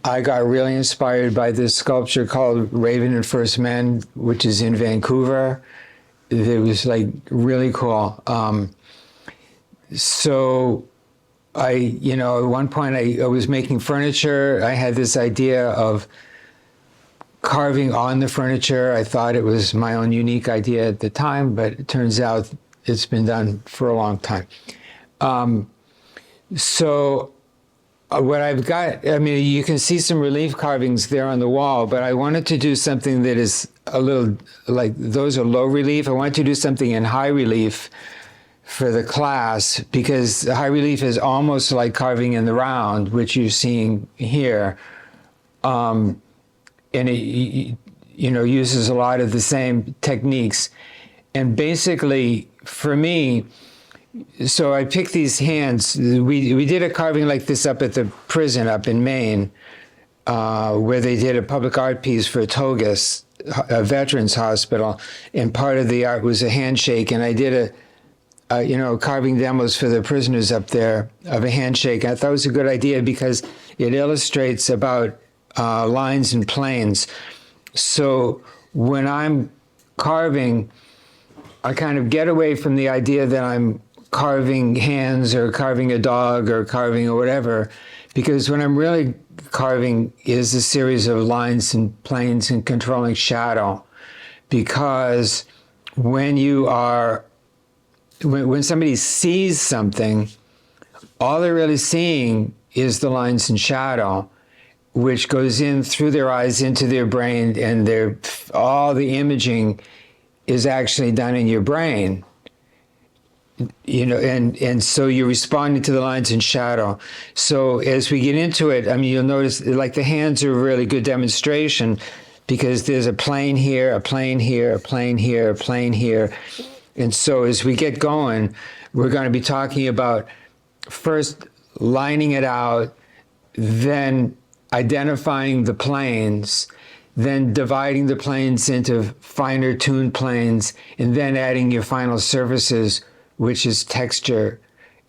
I got really inspired by this sculpture called Raven and First Men, which is in Vancouver. It was like really cool. So at one point I was making furniture. I had this idea of carving on the furniture. I thought it was my own unique idea at the time, but it turns out it's been done for a long time. What I've got, I mean, you can see some relief carvings there on the wall, but I wanted to do something that is a little, like those are low relief. I wanted to do something in high relief for the class, because high relief is almost like carving in the round, which you're seeing here. And it, uses a lot of the same techniques. And basically, for me, so I picked these hands. We did a carving like this up at the prison up in Maine, where they did a public art piece for Togus, a veterans hospital, and part of the art was a handshake. And I did carving demos for the prisoners up there of a handshake. I thought it was a good idea because it illustrates about lines and planes. So when I'm carving, I kind of get away from the idea that I'm carving hands or carving a dog or carving or whatever, because when I'm really carving is a series of lines and planes and controlling shadow. Because when somebody sees something, all they're really seeing is the lines and shadow, which goes in through their eyes into their brain, and all the imaging is actually done in your brain. And so you're responding to the lines and shadow. So as we get into it, I mean, you'll notice like the hands are a really good demonstration, because there's a plane here, a plane here, a plane here, a plane here. And so as we get going, we're going to be talking about first lining it out, then identifying the planes, then dividing the planes into finer tuned planes, and then adding your final surfaces, which is texture,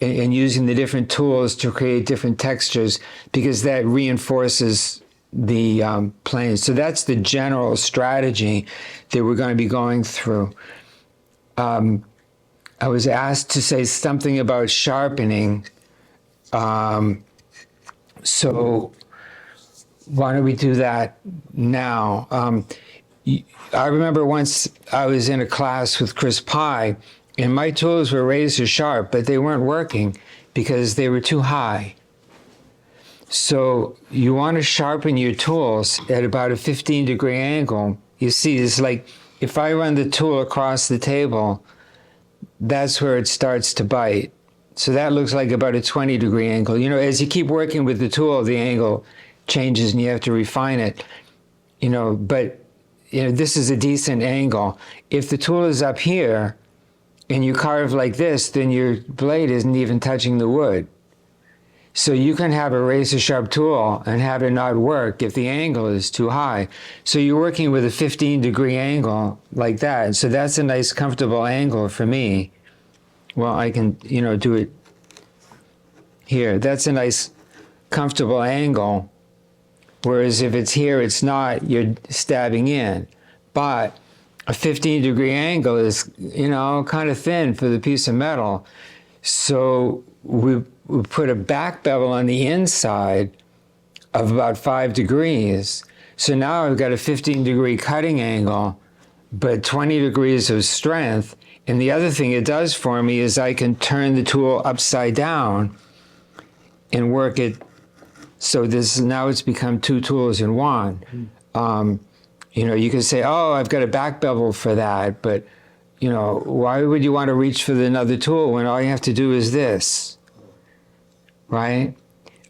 and using the different tools to create different textures, because that reinforces the planes. So that's the general strategy that we're going to be going through. I was asked to say something about sharpening. So why don't we do that now? I remember once I was in a class with Chris Pye, and my tools were razor sharp, but they weren't working because they were too high. So you want to sharpen your tools at about a 15-degree angle. You see, it's like if I run the tool across the table, that's where it starts to bite. So that looks like about a 20-degree angle. As you keep working with the tool, the angle changes and you have to refine it. But this is a decent angle. If the tool is up here and you carve like this, then your blade isn't even touching the wood. So you can have a razor sharp tool and have it not work if the angle is too high. So you're working with a 15-degree angle like that. And so that's a nice comfortable angle for me. Well, I can, do it here. That's a nice comfortable angle. Whereas if it's here, it's not, you're stabbing in. But a 15-degree angle is, kind of thin for the piece of metal. So we put a back bevel on the inside of about 5 degrees. So now I've got a 15-degree cutting angle, but 20 degrees of strength. And the other thing it does for me is I can turn the tool upside down and work it. So now it's become 2 tools in one. You can say, oh, I've got a back bevel for that, but why would you want to reach for another tool when all you have to do is this, right?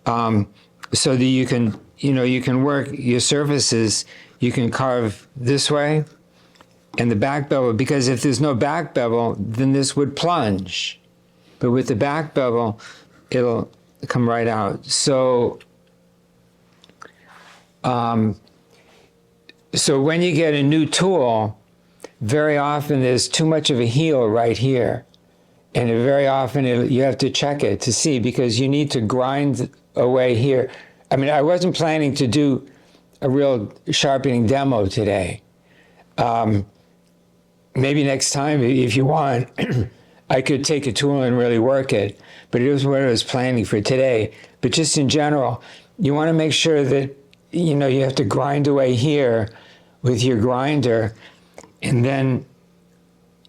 So that you can work your surfaces, you can carve this way, and the back bevel, because if there's no back bevel, then this would plunge. But with the back bevel, it'll come right out. So when you get a new tool, very often there's too much of a heel right here. And very often you have to check it to see, because you need to grind away here I mean, I wasn't planning to do a real sharpening demo today. Maybe next time, if you want, I could take a tool and really work it, but it was what I was planning for today. But just in general, you want to make sure that, you know, you have to grind away here with your grinder, and then,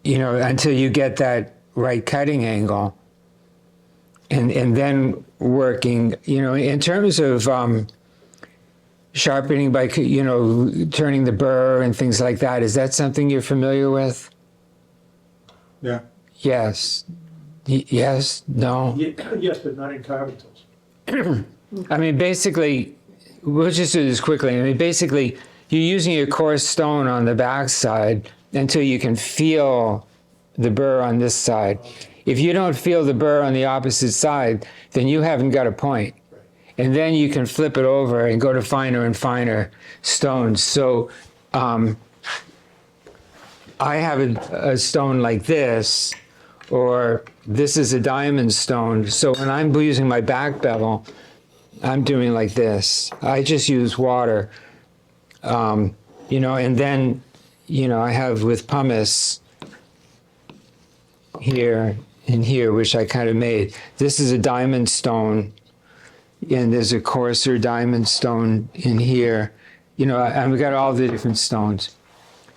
you know, until you get that right cutting angle, and then working, you know, in terms of sharpening by, you know, turning the burr and things like that. Is that something you're familiar with? Yeah. Yes. Yes? No? Yes, but not in carving tools. I mean, basically, we'll just do this quickly. I mean, basically, you're using your coarse stone on the back side until you can feel the burr on this side. If you don't feel the burr on the opposite side, then you haven't got a point. And then you can flip it over and go to finer and finer stones. So I have a stone like this, or this is a diamond stone. So when I'm using my back bevel, I'm doing like this. I just use water, you know, and then, you know, I have with pumice here and here, which I kind of made. This is a diamond stone, and there's a coarser diamond stone in here. You know, I've got all the different stones.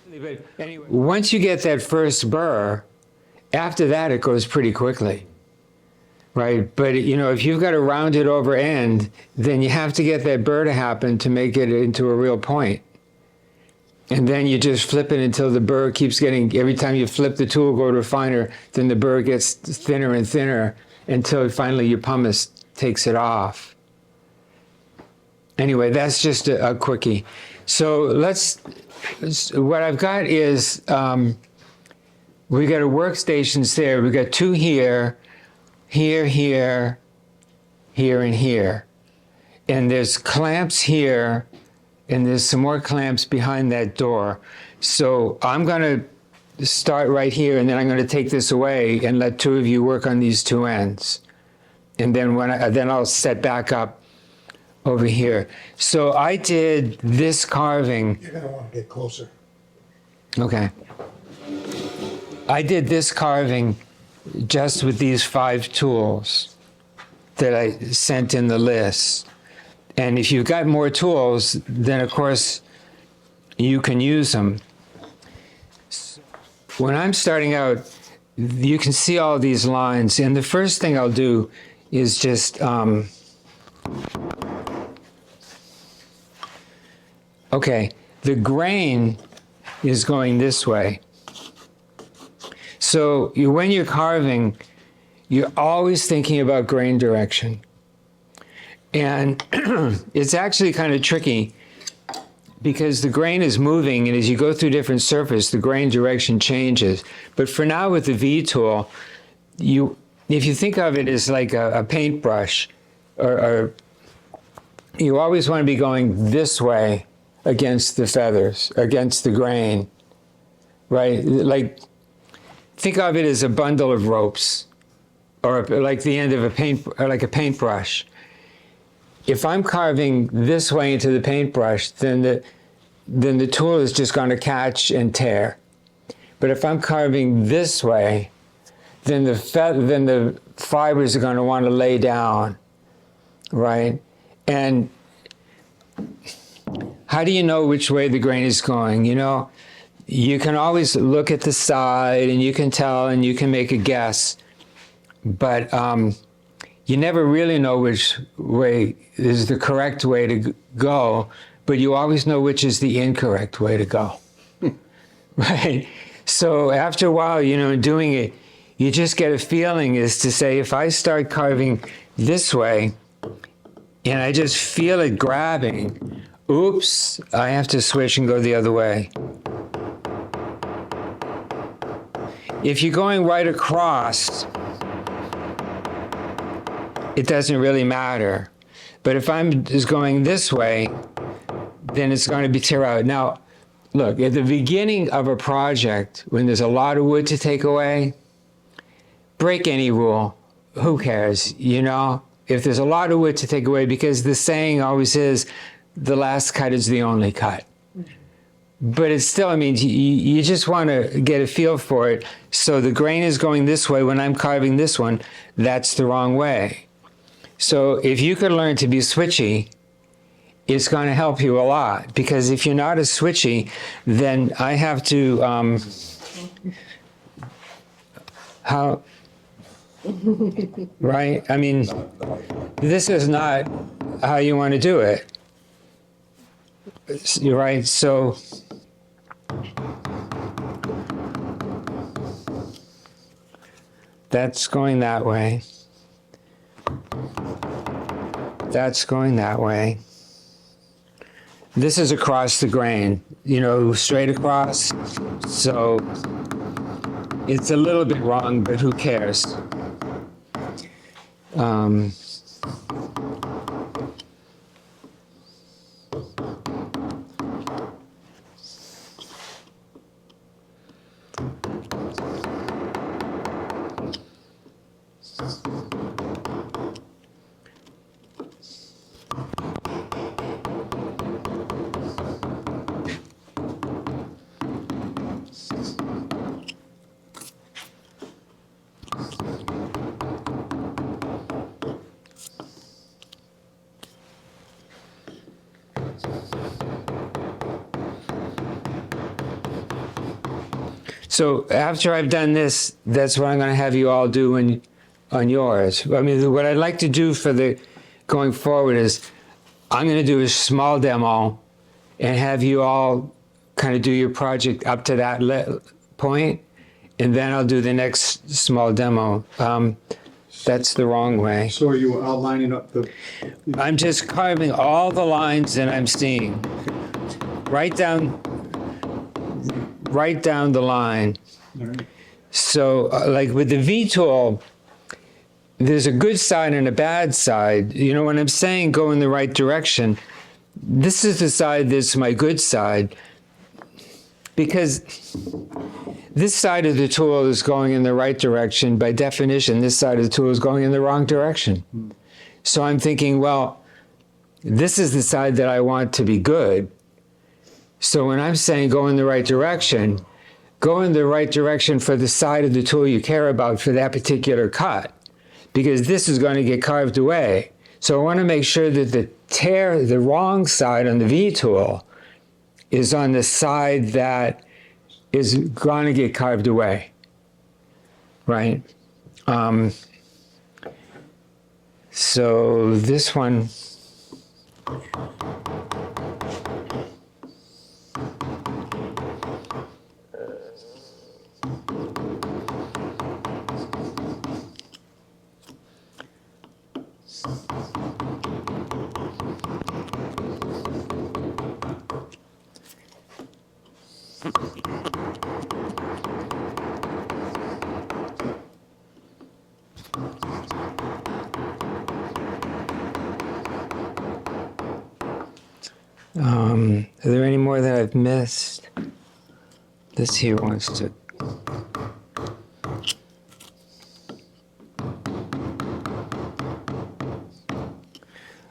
But anyway, once you get that first burr, after that it goes pretty quickly, right? But, you know, if you've got a rounded over end, then you have to get that burr to happen to make it into a real point. And then you just flip it until the burr keeps getting, every time you flip the tool, go to finer, then the burr gets thinner and thinner until finally your pumice takes it off. Anyway, that's just a quickie. So what I've got is, we got a workstations there. We got two here, here, here, here, and here. And there's clamps here, and there's some more clamps behind that door. So I'm gonna start right here, and then I'm gonna take this away and let two of you work on these two ends. And then then I'll set back up over here. So I did this carving. You're gonna want to get closer. Okay. I did this carving just with these 5 tools that I sent in the list. And if you've got more tools, then of course you can use them. When I'm starting out, you can see all these lines. And the first thing I'll do is just, okay, the grain is going this way. So when you're carving, you're always thinking about grain direction. And it's actually kind of tricky because the grain is moving, and as you go through different surface, the grain direction changes. But for now with the V tool, if you think of it as like a paintbrush, or you always want to be going this way against the feathers, against the grain, right? Like, think of it as a bundle of ropes, or like the end of like a paintbrush. If I'm carving this way into the paintbrush, then the tool is just going to catch and tear. But if I'm carving this way, then the fibers are going to want to lay down, right? And how do you know which way the grain is going? You know, you can always look at the side and you can tell and you can make a guess, but you never really know which way is the correct way to go, but you always know which is the incorrect way to go, right? So after a while, you know, doing it, you just get a feeling as to say, if I start carving this way and I just feel it grabbing, oops, I have to switch and go the other way. If you're going right across, it doesn't really matter. But if I'm just going this way, then it's going to be tear out. Now, look, at the beginning of a project, when there's a lot of wood to take away, break any rule. Who cares, you know? if there's a lot of wood to take away, because the saying always is, the last cut is the only cut. But it's still, I mean, you just want to get a feel for it. So the grain is going this way. When I'm carving this one, that's the wrong way. So if you could learn to be switchy, it's going to help you a lot. Because if you're not as switchy, then I have to, right? I mean, this is not how you want to do it. You're right. So that's going that way. That's going that way. This is across the grain, you know, straight across. So it's a little bit wrong, but who cares? So after I've done this, that's what I'm going to have you all do on yours. I mean, what I'd like to do for the going forward is I'm going to do a small demo and have you all kind of do your project up to that point, and then I'll do the next small demo. That's the wrong way. So are you outlining up the? I'm just carving all the lines that I'm seeing. Right down the line. All right. So like with the V tool, there's a good side and a bad side. You know, when I'm saying go in the right direction, this is the side that's my good side, because this side of the tool is going in the right direction. By definition, this side of the tool is going in the wrong direction. So I'm thinking, well, this is the side that I want to be good. So when I'm saying go in the right direction for the side of the tool you care about for that particular cut, because this is going to get carved away. So I want to make sure that the wrong side on the V tool is on the side that is going to get carved away, right? So this one, are there any more that I've missed? This here wants to.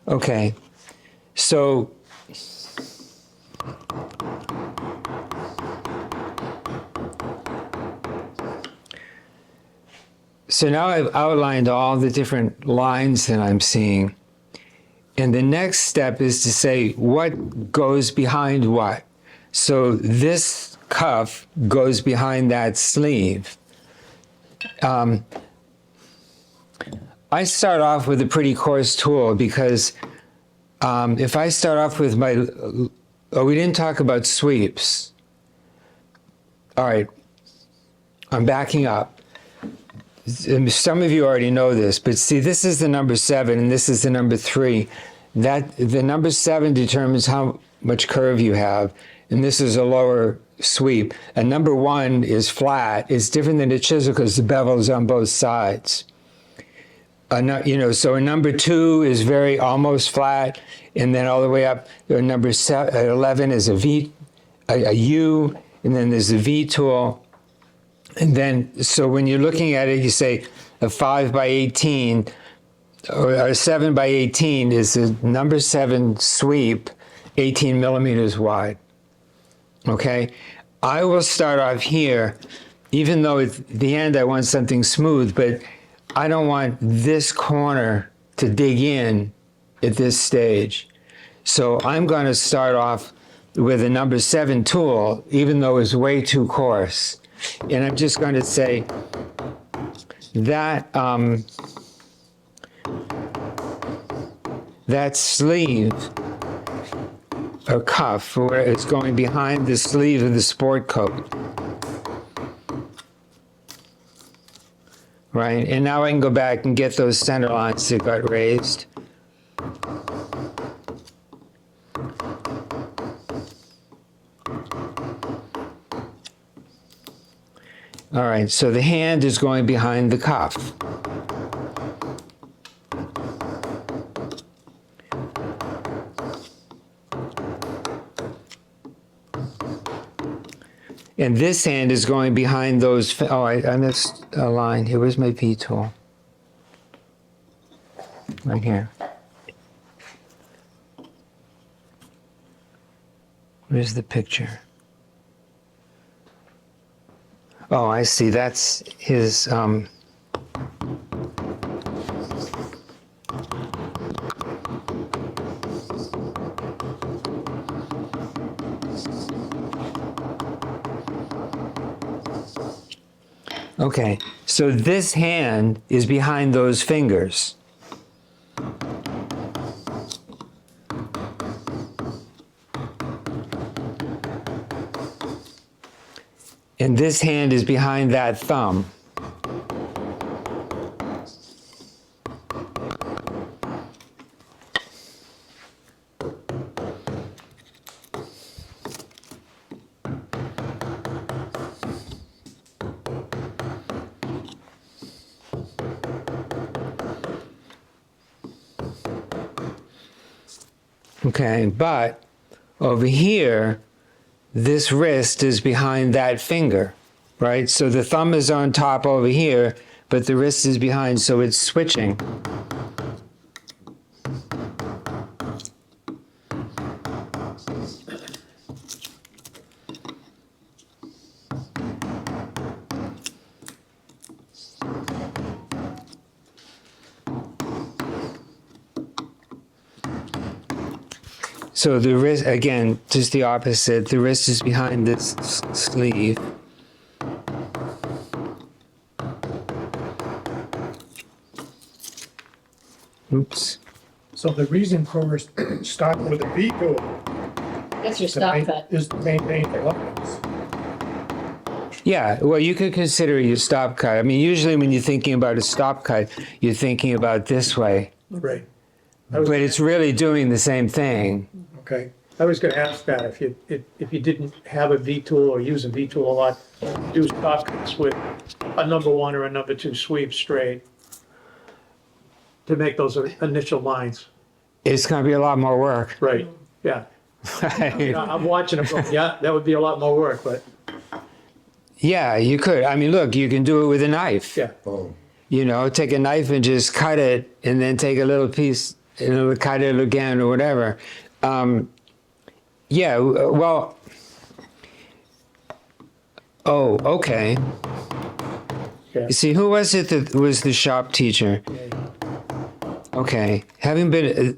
Okay, so now I've outlined all the different lines that I'm seeing. And the next step is to say what goes behind what. So this cuff goes behind that sleeve. I start off with a pretty coarse tool because if I start off with my, we didn't talk about sweeps. All right, I'm backing up. Some of you already know this, but see, this is the number 7 and this is the number 3. That the number 7 determines how much curve you have, and this is a lower sweep. And number 1 is flat. It's different than a chisel because the bevel is on both sides. You know, so a number 2 is very almost flat, and then all the way up. Number 11 is a V, a U, and then there's the V tool. And then, so when you're looking at it, you say a 5 by 18, or 7 by 18 is a number 7 sweep, 18 millimeters wide. Okay, I will start off here, even though at the end I want something smooth, but I don't want this corner to dig in at this stage. So I'm going to start off with a number 7 tool, even though it's way too coarse. And I'm just going to say that that sleeve or cuff, where it's going behind the sleeve of the sport coat. Right, and now I can go back and get those center lines that got raised. All right, so the hand is going behind the cuff. And this hand is going behind those, I missed a line here. Where's my V tool? Right here. Where's the picture? Oh, I see. That's his, okay, so this hand is behind those fingers. And this hand is behind that thumb. Okay, but over here, this wrist is behind that finger, right? So the thumb is on top over here, but the wrist is behind, so it's switching. So the wrist, again, just the opposite. The wrist is behind this sleeve. Oops. So the reason for starting with a V tool That's your stop cut. is to maintain the lines. Yeah, well, you could consider it your stop cut. I mean, usually when you're thinking about a stop cut, you're thinking about this way. Right. But it's really doing the same thing. Okay. I was gonna ask that, if you didn't have a V tool or use a V tool a lot, do stop cuts with a number 1 or a number 2 sweep straight to make those initial lines. It's going to be a lot more work. Right, yeah. I'm watching them going, yeah, that would be a lot more work, but Yeah, you could. I mean, look, you can do it with a knife. yeah. You know, take a knife and just cut it, and then take a little piece and cut it again or whatever. Yeah, well, oh, okay. Yeah. You see, who was it that was the shop teacher? Okay, having been,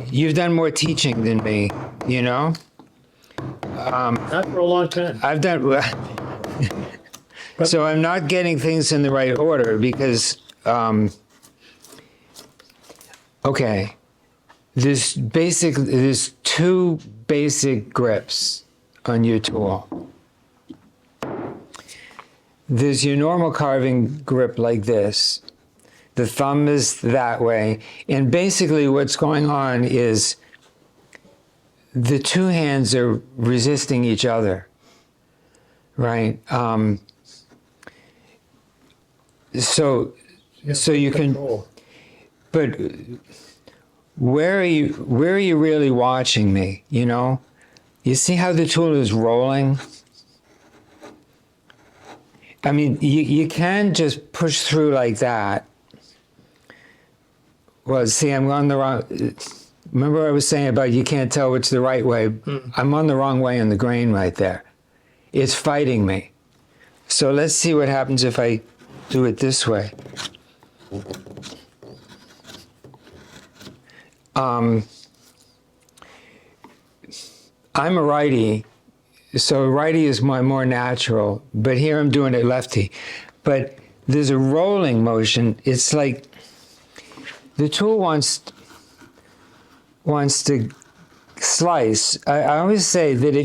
you've done more teaching than me, you know? Not for a long time. I've done, so I'm not getting things in the right order because, okay, there's 2 basic grips on your tool. There's your normal carving grip like this. The thumb is that way. And basically what's going on is the 2 hands are resisting each other, right? So you can, Control. but where are you really watching me, you know? You see how the tool is rolling? I mean, you can just push through like that, Well, see, I'm on the wrong. Remember what I was saying about you can't tell which the right way? I'm on the wrong way in the grain right there. It's fighting me. So let's see what happens if I do it this way. I'm a righty, so righty is my more natural, but here I'm doing it lefty. But there's a rolling motion. It's like the tool wants to slice. I always say that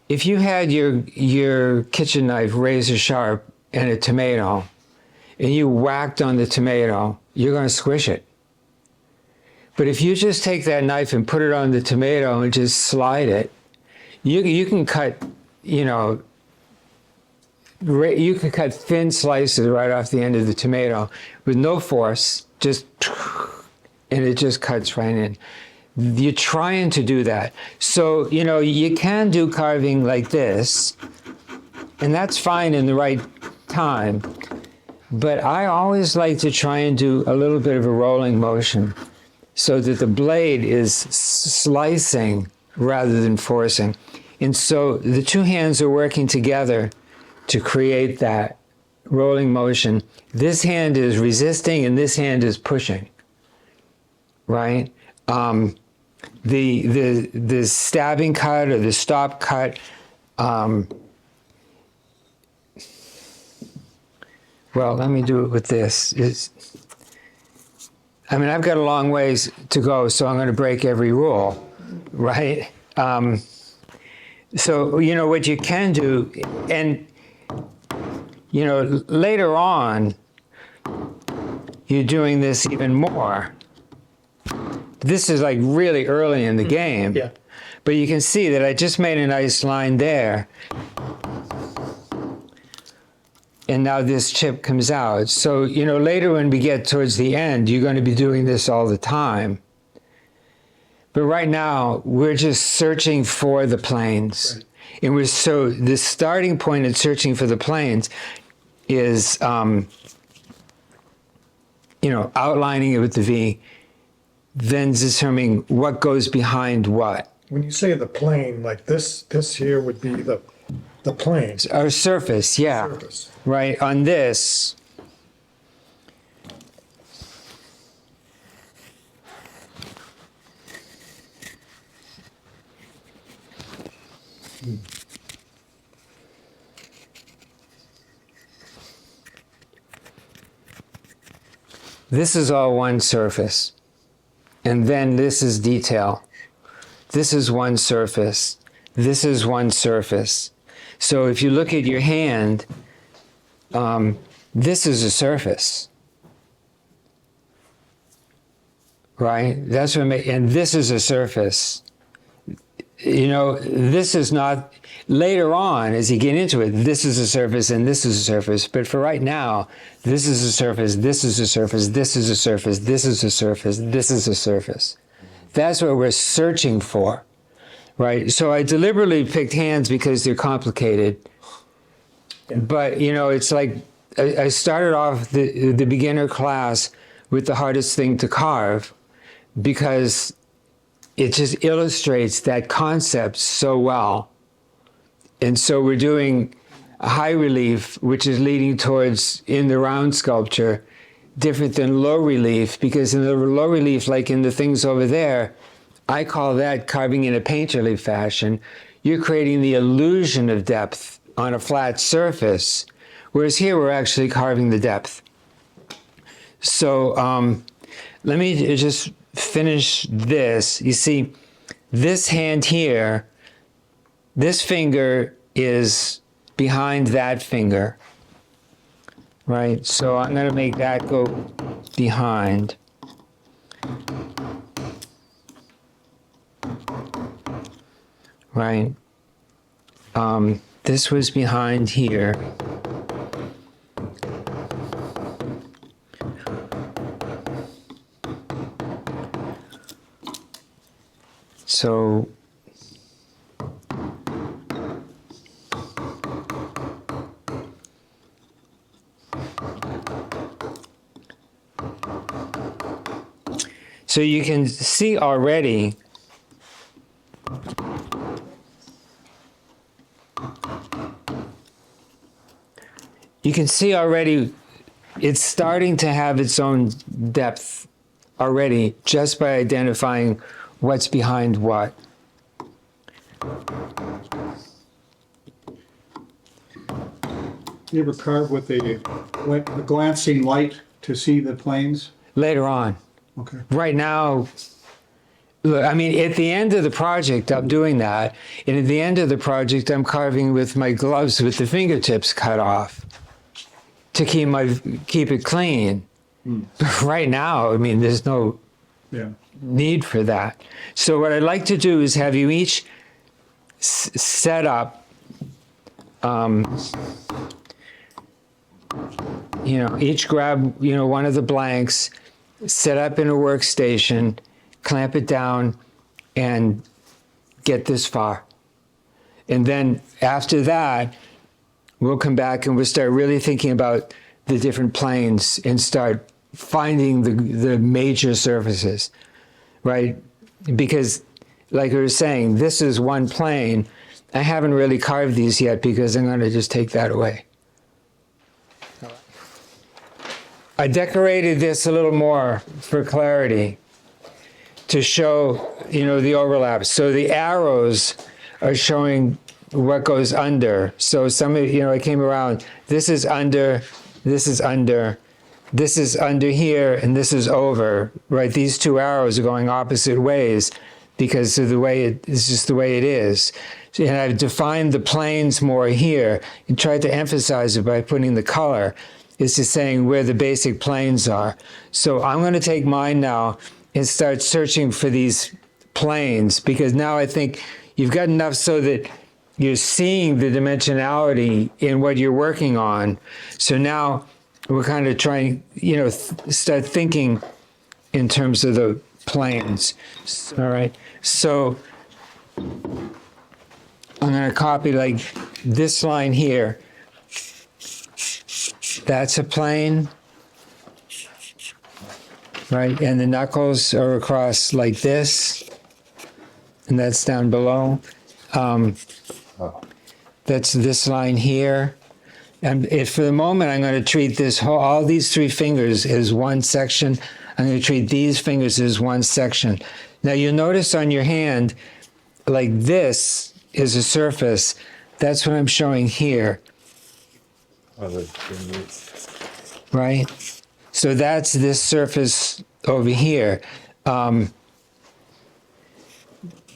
if you had your kitchen knife razor sharp and a tomato, and you whacked on the tomato, you're going to squish it. But if you just take that knife and put it on the tomato and just slide it, you can cut, you can cut thin slices right off the end of the tomato with no force, and it just cuts right in. You're trying to do that. So, you can do carving like this, and that's fine in the right time. But I always like to try and do a little bit of a rolling motion so that the blade is slicing rather than forcing. And so the two hands are working together to create that rolling motion. This hand is resisting and this hand is pushing, right? The stabbing cut or the stop cut, well, let me do it with this. I've got a long ways to go, so I'm going to break every rule, right? So, what you can do, and, later on, you're doing this even more. This is like really early in the game. Yeah. But you can see that I just made a nice line there. And now this chip comes out. So, later when we get towards the end, you're going to be doing this all the time. But right now, we're just searching for the planes. Right. And the starting point in searching for the planes is, outlining it with the V, then determining what goes behind what. When you say the plane, like this here would be the plane. Our surface, yeah. Surface. Right, on this. This is all one surface. And then this is detail. This is one surface. This is one surface. So if you look at your hand, this is a surface, right? That's what and this is a surface. This is not, later on, as you get into it, this is a surface and this is a surface. But for right now, this is a surface, this is a surface, this is a surface, this is a surface, this is a surface. That's what we're searching for, right? So I deliberately picked hands because they're complicated. Yeah. But, it's like, I started off the beginner class with the hardest thing to carve because it just illustrates that concept so well. And so we're doing a high relief, which is leading towards, in the round sculpture, different than low relief, because in the low relief, like in the things over there, I call that carving in a painterly fashion. You're creating the illusion of depth on a flat surface, whereas here we're actually carving the depth. So let me just finish this. You see, this hand here, this finger is behind that finger, right? So I'm going to make that go behind. Right? This was behind here. So So you can see already it's starting to have its own depth already just by identifying what's behind what. You ever carve with the glancing light to see the planes? Later on. Okay. Right now, look, I mean, at the end of the project, I'm doing that. And at the end of the project, I'm carving with my gloves with the fingertips cut off to keep it clean. But right now, I mean, there's no Yeah. need for that. So what I'd like to do is have you each set up, each grab, one of the blanks, set up in a workstation, clamp it down, and get this far. And then after that, we'll come back and we'll start really thinking about the different planes and start finding the major surfaces, right? Because, like I was saying, this is one plane. I haven't really carved these yet because I'm going to just take that away. I decorated this a little more for clarity to show, the overlap. So the arrows are showing what goes under. So some of I came around, this is under, this is under, this is under here, and this is over, right? These two arrows are going opposite ways because of the way it's just the way it is. And I've defined the planes more here and tried to emphasize it by putting the color. It's just saying where the basic planes are. So I'm going to take mine now and start searching for these planes, because now I think you've got enough so that you're seeing the dimensionality in what you're working on. So now we're kind of trying, start thinking in terms of the planes. All right. So I'm going to copy like this line here. That's a plane, right? And the knuckles are across like this, and that's down below. That's this line here. And for the moment, I'm going to treat all these three fingers as one section. I'm going to treat these fingers as one section. Now you'll notice on your hand, like this is a surface. That's what I'm showing here. Right? So that's this surface over here.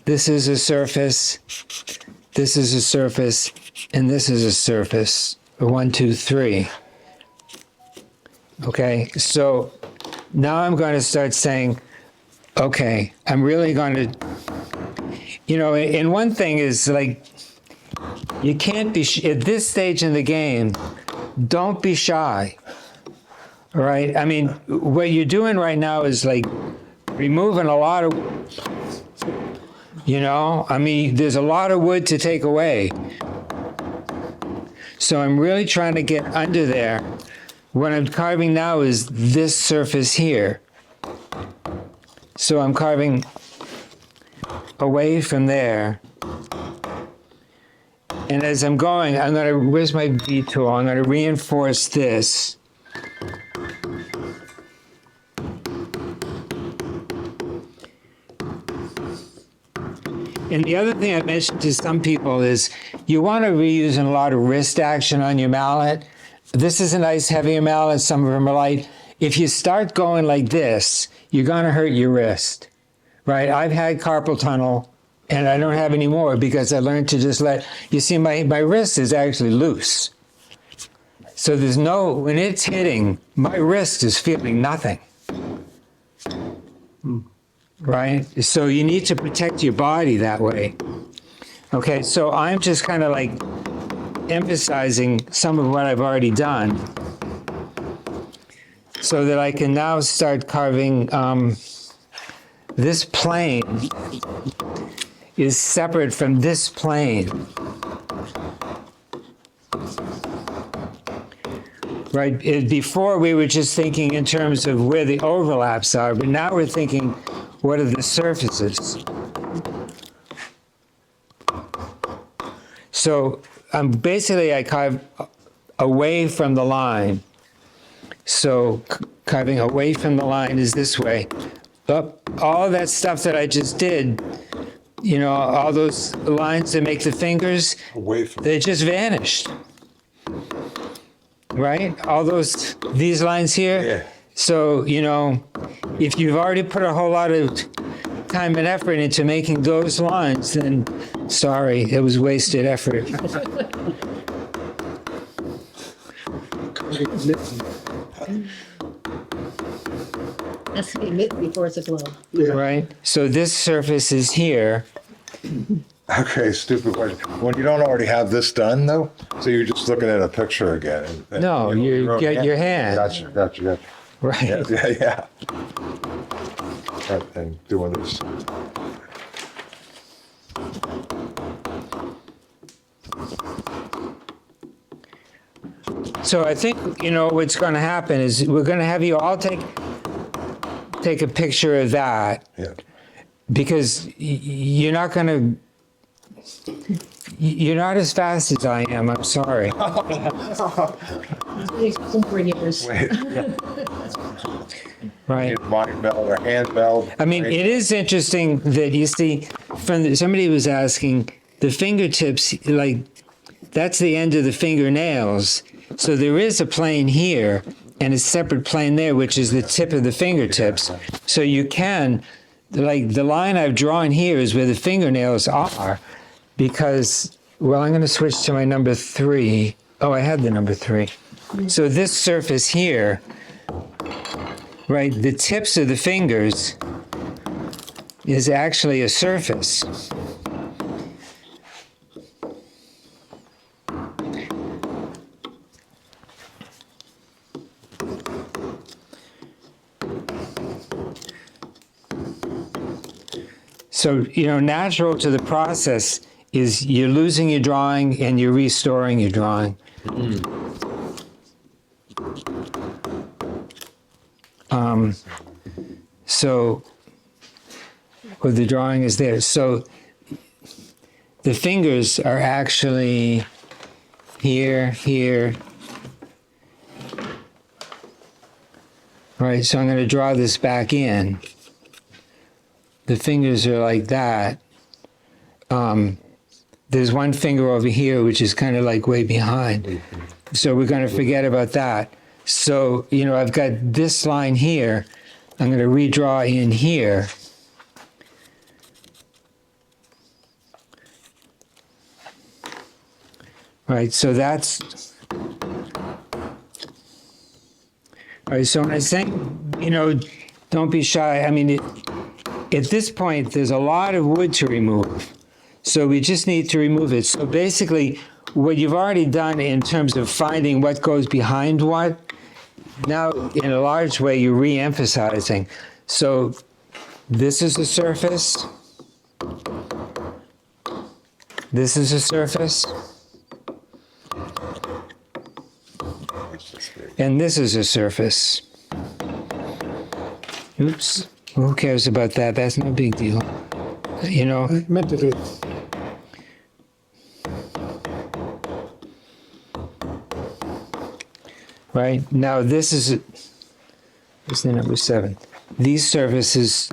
This is a surface, this is a surface, and this is a surface. 1, 2, 3. Okay, so now I'm going to start saying, okay, I'm really going to, and one thing is like, you can't be, at this stage in the game, don't be shy, all right? I mean, what you're doing right now is like removing a lot of, I mean, there's a lot of wood to take away. So I'm really trying to get under there. What I'm carving now is this surface here. So I'm carving away from there. And as I'm going, where's my V tool? I'm going to reinforce this. And the other thing I mentioned to some people is you want to be using a lot of wrist action on your mallet. This is a nice heavier mallet. Some of them are light. If you start going like this, you're going to hurt your wrist, right? I've had carpal tunnel, and I don't have any more because I learned to just you see, my wrist is actually loose. So when it's hitting, my wrist is feeling nothing. Right? So you need to protect your body that way. Okay, so I'm just kind of like emphasizing some of what I've already done so that I can now start carving. This plane is separate from this plane. right? Before we were just thinking in terms of where the overlaps are, but now we're thinking, what are the surfaces? So basically I carve away from the line. So carving away from the line is this way. But all that stuff that I just did, you know, all those lines that make the fingers, Away from. they just vanished. Right? All these lines here. Yeah. So, you know, if you've already put a whole lot of time and effort into making those lines, then sorry, it was wasted effort. Has to be lit before it's a glove. Right? So this surface is here. Okay, stupid question. When you don't already have this done, though, so you're just looking at a picture again. No, you own get your hand. Gotcha. Right. Yeah. And doing this. So I think, you know, what's going to happen is we're going to have you all take a picture of that, Yeah. because you're not going to, you're not as fast as I am. I'm sorry. For years. Wait, Right. mind meld or hand meld. I mean, it is interesting that you see, somebody was asking, the fingertips, like, that's the end of the fingernails. So there is a plane here and a separate plane there, which is the tip of the fingertips. So you can, like, the line I've drawn here is where the fingernails are, because, well, I'm going to switch to my number 3. Oh, I had the number 3. So this surface here, right, the tips of the fingers is actually a surface. So, you know, natural to the process is you're losing your drawing and you're restoring your drawing. So, well, the drawing is there. So the fingers are actually here, here. All right, so I'm going to draw this back in. The fingers are like that. There's one finger over here, which is kind of like way behind. So we're going to forget about that. So, you know, I've got this line here. I'm going to redraw in here. Right, so that's... All right, so when I say, you know, don't be shy, I mean, at this point, there's a lot of wood to remove. So we just need to remove it. So basically, what you've already done in terms of finding what goes behind what, now in a large way, you're re-emphasizing. So this is the surface. This is the surface. And this is a surface. Oops. Who cares about that? That's no big deal. You know? I meant to do, Right? Now this is the number 7. These surfaces,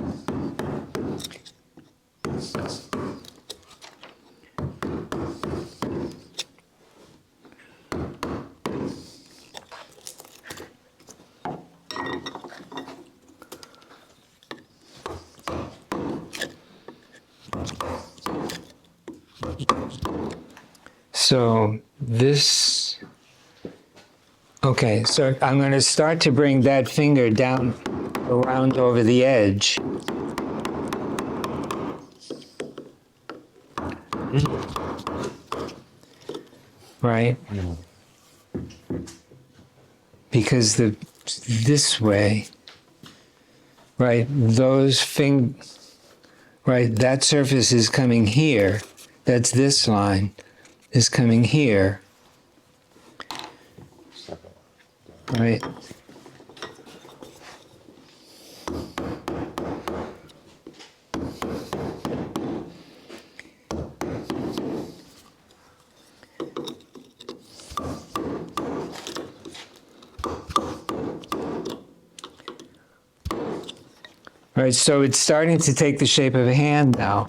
so this, okay, so I'm going to start to bring that finger down around over the edge. Right? Because this way, right, right, that surface is coming here. That's this line is coming here. right? All right, so it's starting to take the shape of a hand now.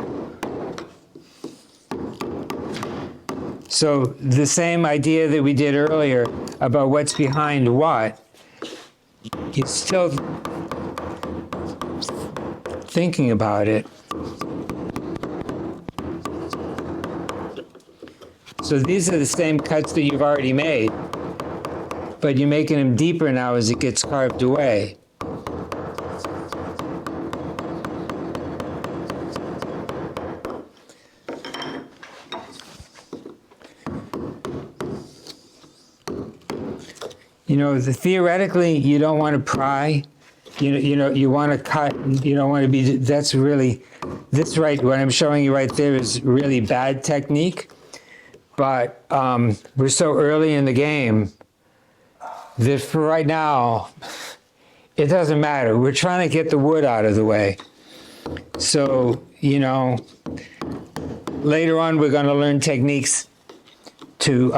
So the same idea that we did earlier about what's behind what, it's still thinking about it. So these are the same cuts that you've already made, but you're making them deeper now as it gets carved away. You know, theoretically, you don't want to pry. You want to cut. You don't want to be. That's really, this right. What I'm showing you right there is really bad technique. But we're so early in the game that for right now, it doesn't matter. We're trying to get the wood out of the way. So, you know, later on, we're going to learn techniques to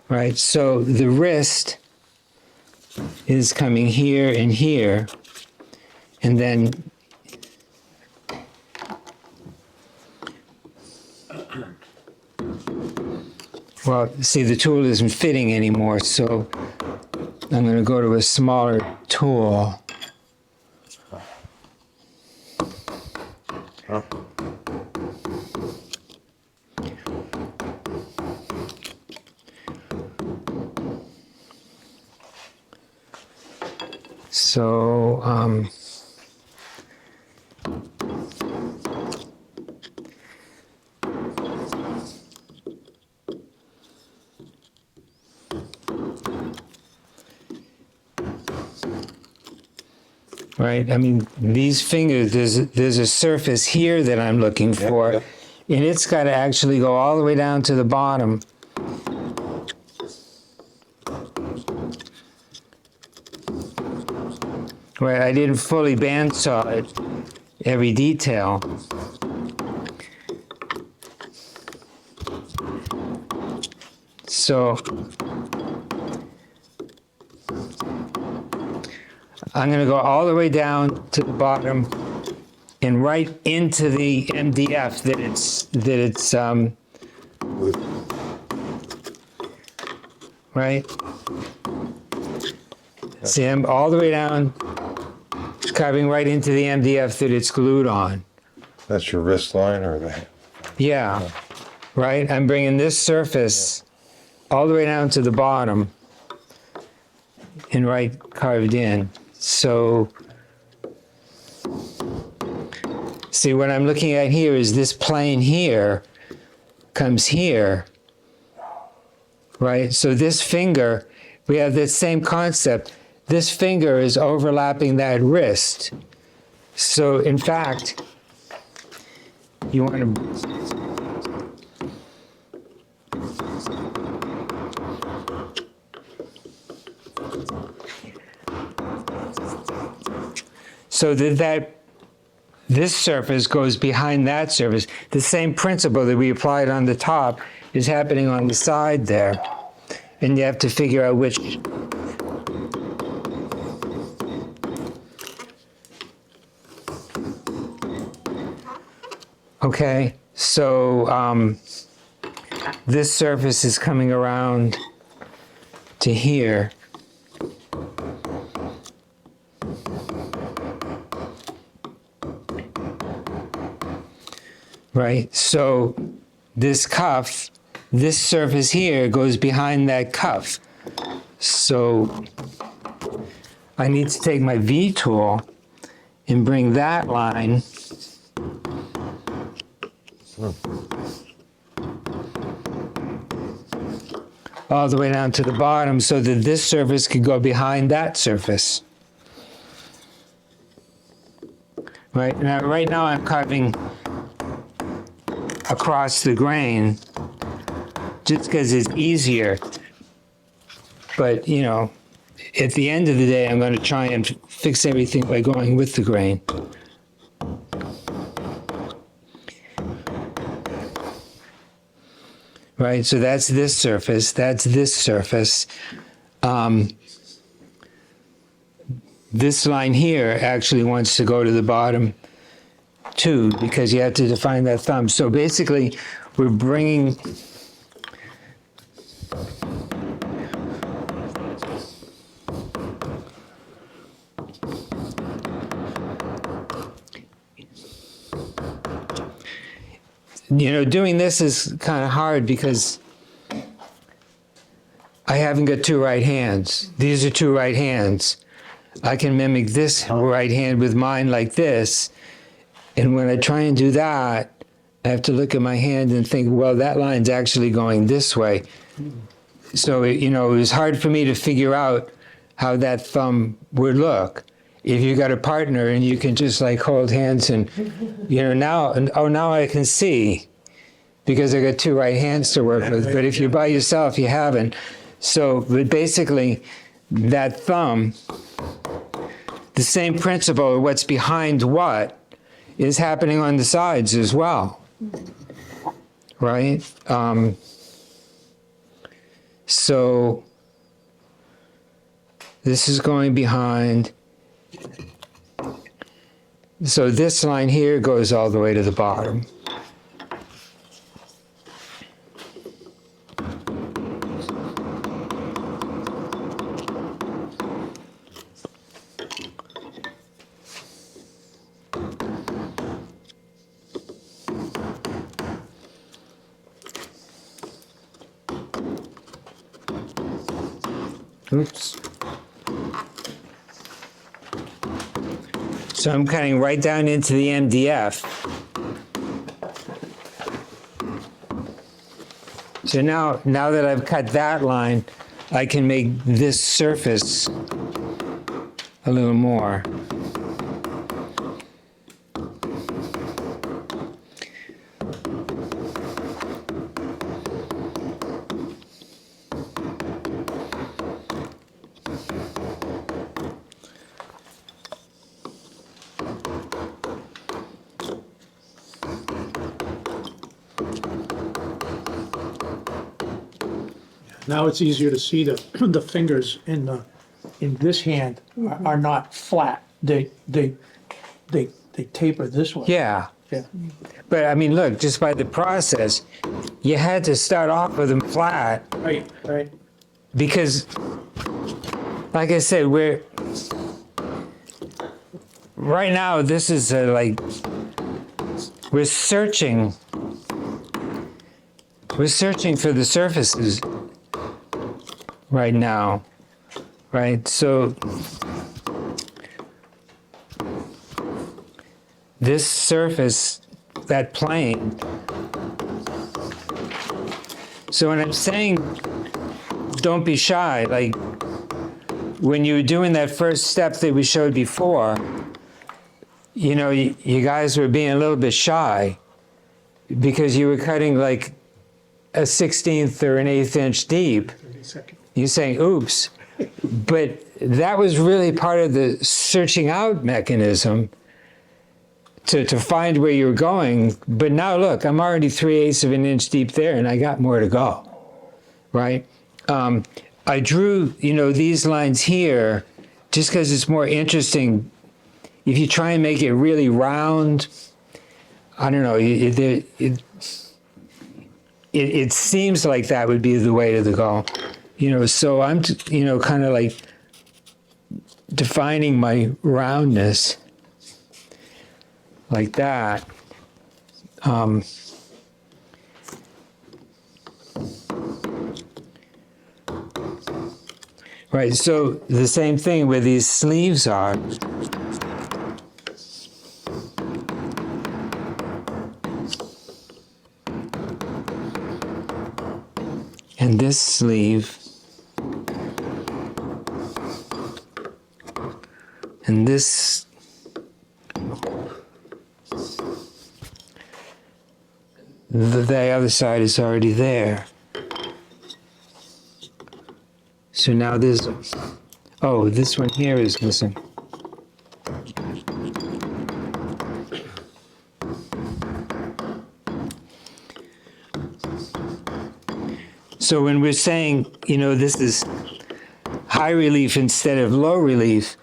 right, so the wrist is coming here and here, and then well, see, the tool isn't fitting anymore, so I'm going to go to a smaller tool. So, right, I mean, these fingers, there's a surface here that I'm looking for, yep. and it's got to actually go all the way down to the bottom. Right, I didn't fully bandsaw it, every detail. So I'm going to go all the way down to the bottom and right into the MDF that it's right. See, I'm all the way down, carving right into the MDF that it's glued on. That's your wrist line or the? Yeah, right? I'm bringing this surface all the way down to the bottom and right carved in. So, see, what I'm looking at here is this plane here comes here, right? So this finger, we have this same concept. This finger is overlapping that wrist. So, in fact, you want to... So this surface goes behind that surface. The same principle that we applied on the top is happening on the side there. And you have to figure out which... Okay, so this surface is coming around to here. Right, so this cuff, this surface here goes behind that cuff. So I need to take my V tool and bring that line all the way down to the bottom so that this surface could go behind that surface. Right now, I'm carving across the grain just because it's easier. But, you know, at the end of the day, I'm going to try and fix everything by going with the grain. Right, so that's this surface, that's this surface. This line here actually wants to go to the bottom too, because you have to define that thumb. So basically, we're bringing doing this is kind of hard because I haven't got two right hands. These are two right hands. I can mimic this right hand with mine like this. And when I try and do that, I have to look at my hand and think, well, that line's actually going this way. So, it was hard for me to figure out how that thumb would look. If you got a partner and you can just like hold hands and, now I can see because I got two right hands to work with. But if you're by yourself, you haven't. So, but basically, that thumb, the same principle of what's behind what is happening on the sides as well, right? So this is going behind. So this line here goes all the way to the bottom. Oops. So I'm cutting right down into the MDF. So now that I've cut that line, I can make this surface a little more. Now it's easier to see the fingers in this hand are not flat. They taper this way. Yeah. Yeah. But I mean, look, just by the process, you had to start off with them flat Right. because, like I said, right now, this is we're searching for the surfaces right now, right? So this surface, that plane. So when I'm saying don't be shy, like when you were doing that first step that we showed before, you guys were being a little bit shy because you were cutting like a 16th or an 1/8 inch deep. You're saying, oops. But that was really part of the searching out mechanism to find where you're going. But now look, I'm already 3/8 of an inch deep there and I got more to go, right? I drew, these lines here just because it's more interesting. If you try and make it really round, I don't know, it seems like that would be the way to go. So I'm, kind of like defining my roundness like that. Right, so the same thing where these sleeves are. And this sleeve. And this. The other side is already there. So now this. Oh, this one here is missing. So when we're saying, this is high relief instead of low relief,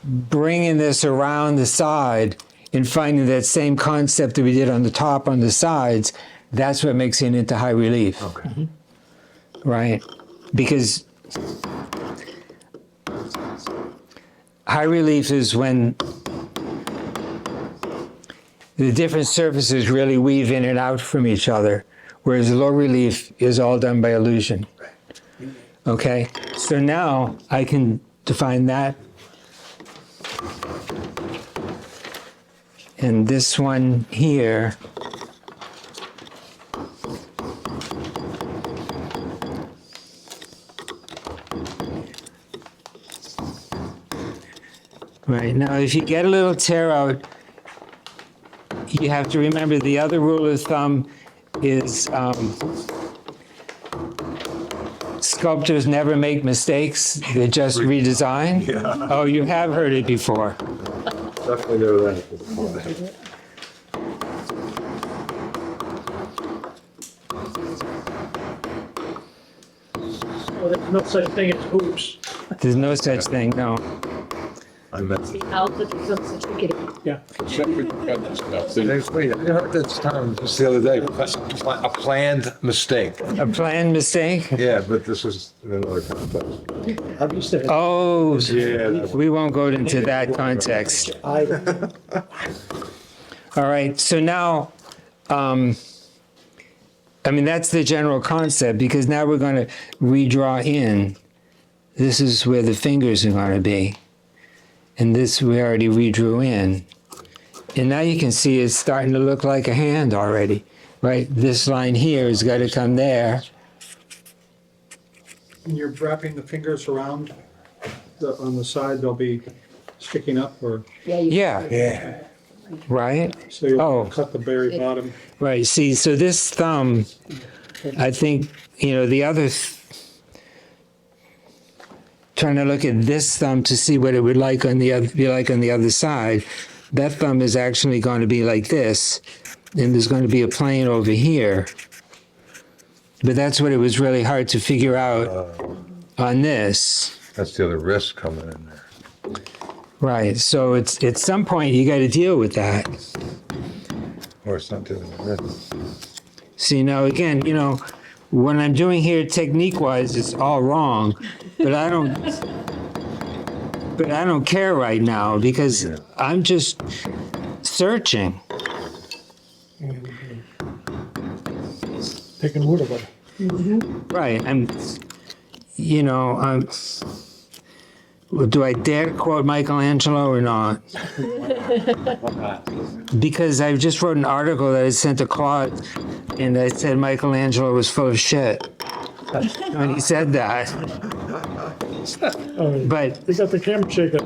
bringing this around the side and finding that same concept that we did on the top on the sides, that's what makes it into high relief. Okay. Right? Because high relief is when the different surfaces really weave in and out from each other, whereas low relief is all done by illusion. Okay? So now I can define that. And this one here, right, now if you get a little tear out, you have to remember the other rule of thumb is sculptors never make mistakes, they just redesign. Yeah. Oh, you have heard it before. Definitely know that. Well, there's no such thing as hoops. There's no such thing, no. I meant The outlet becomes a tricky. Yeah. Wait, I heard this term just the other day, a planned mistake. A planned mistake? Yeah, but this was another context. I'm used to it. Oh, Yeah. we won't go into that context. I, All right, so now, that's the general concept, because now we're going to redraw in. This is where the fingers are going to be. And this we already redrew in. And now you can see it's starting to look like a hand already, right? This line here has got to come there. And you're wrapping the fingers around on the side, they'll be sticking up, or, Yeah, Yeah. right? so you'll Oh. cut the very bottom. Right, see, so this thumb, I think, the other, trying to look at this thumb to see what it would be like on the other side. That thumb is actually going to be like this, and there's going to be a plane over here. But that's what it was really hard to figure out on this. That's the other risk coming in there. Right, so it's at some point you got to deal with that. Or it's not doing the risk. See, now again, what I'm doing here technique-wise is all wrong, but I don't care right now because I'm just searching. taking wood away. Right, do I dare to quote Michelangelo or not? Because I just wrote an article that I sent to Claude, and I said Michelangelo was full of shit when he said that. But They got the camera shaking.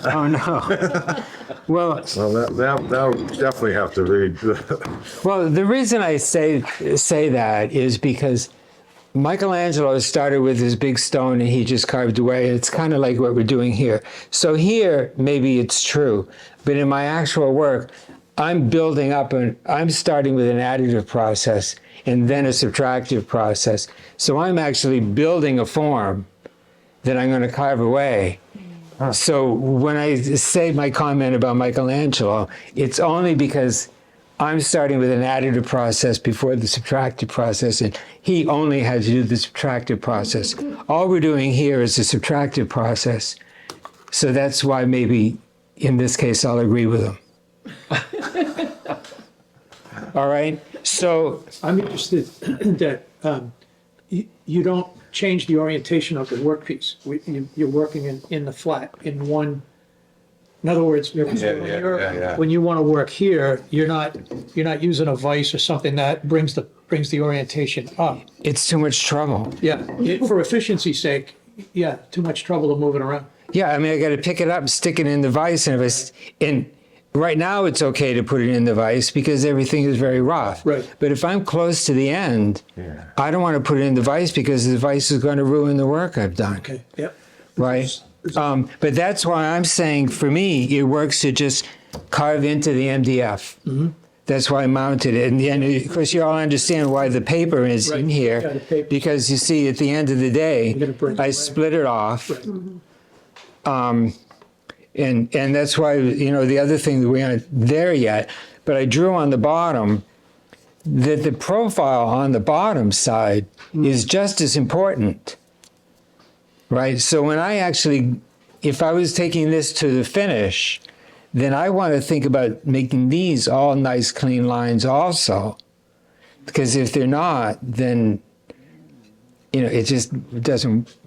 oh no. Well, Well, that definitely have to read. well, the reason I say that is because Michelangelo started with his big stone and he just carved away. It's kind of like what we're doing here. So here, maybe it's true, but in my actual work, I'm building up and I'm starting with an additive process and then a subtractive process. So I'm actually building a form that I'm going to carve away. So when I say my comment about Michelangelo, it's only because I'm starting with an additive process before the subtractive process, and he only had to do the subtractive process. All we're doing here is the subtractive process. So that's why maybe in this case I'll agree with him. All right, so I'm interested that you don't change the orientation of the workpiece. You're working in the flat, in one. In other words, yeah. when you want to work here, you're not using a vise or something that brings the brings the orientation up. It's too much trouble. Yeah, for efficiency's sake, yeah, too much trouble to move it around. Yeah, I mean, I got to pick it up, and stick it in the vise, and right now it's okay to put it in the vise because everything is very rough. Right. But if I'm close to the end, I don't want to put it in the vise because the vise is going to ruin the work I've done. Okay, yep. Right. But that's why I'm saying for me, it works to just carve into the MDF. Mm-hmm. That's why I mounted it. And of course, you all understand why the paper is Right. in here. Yeah, the paper. Because you see, at the end of the day, You're gonna bring it I away. split it off. Right. And that's why, the other thing that we aren't there yet, but I drew on the bottom that the profile on the bottom side is just as important, right? So when if I was taking this to the finish, then I want to think about making these all nice, clean lines also. Because if they're not, then, it just doesn't,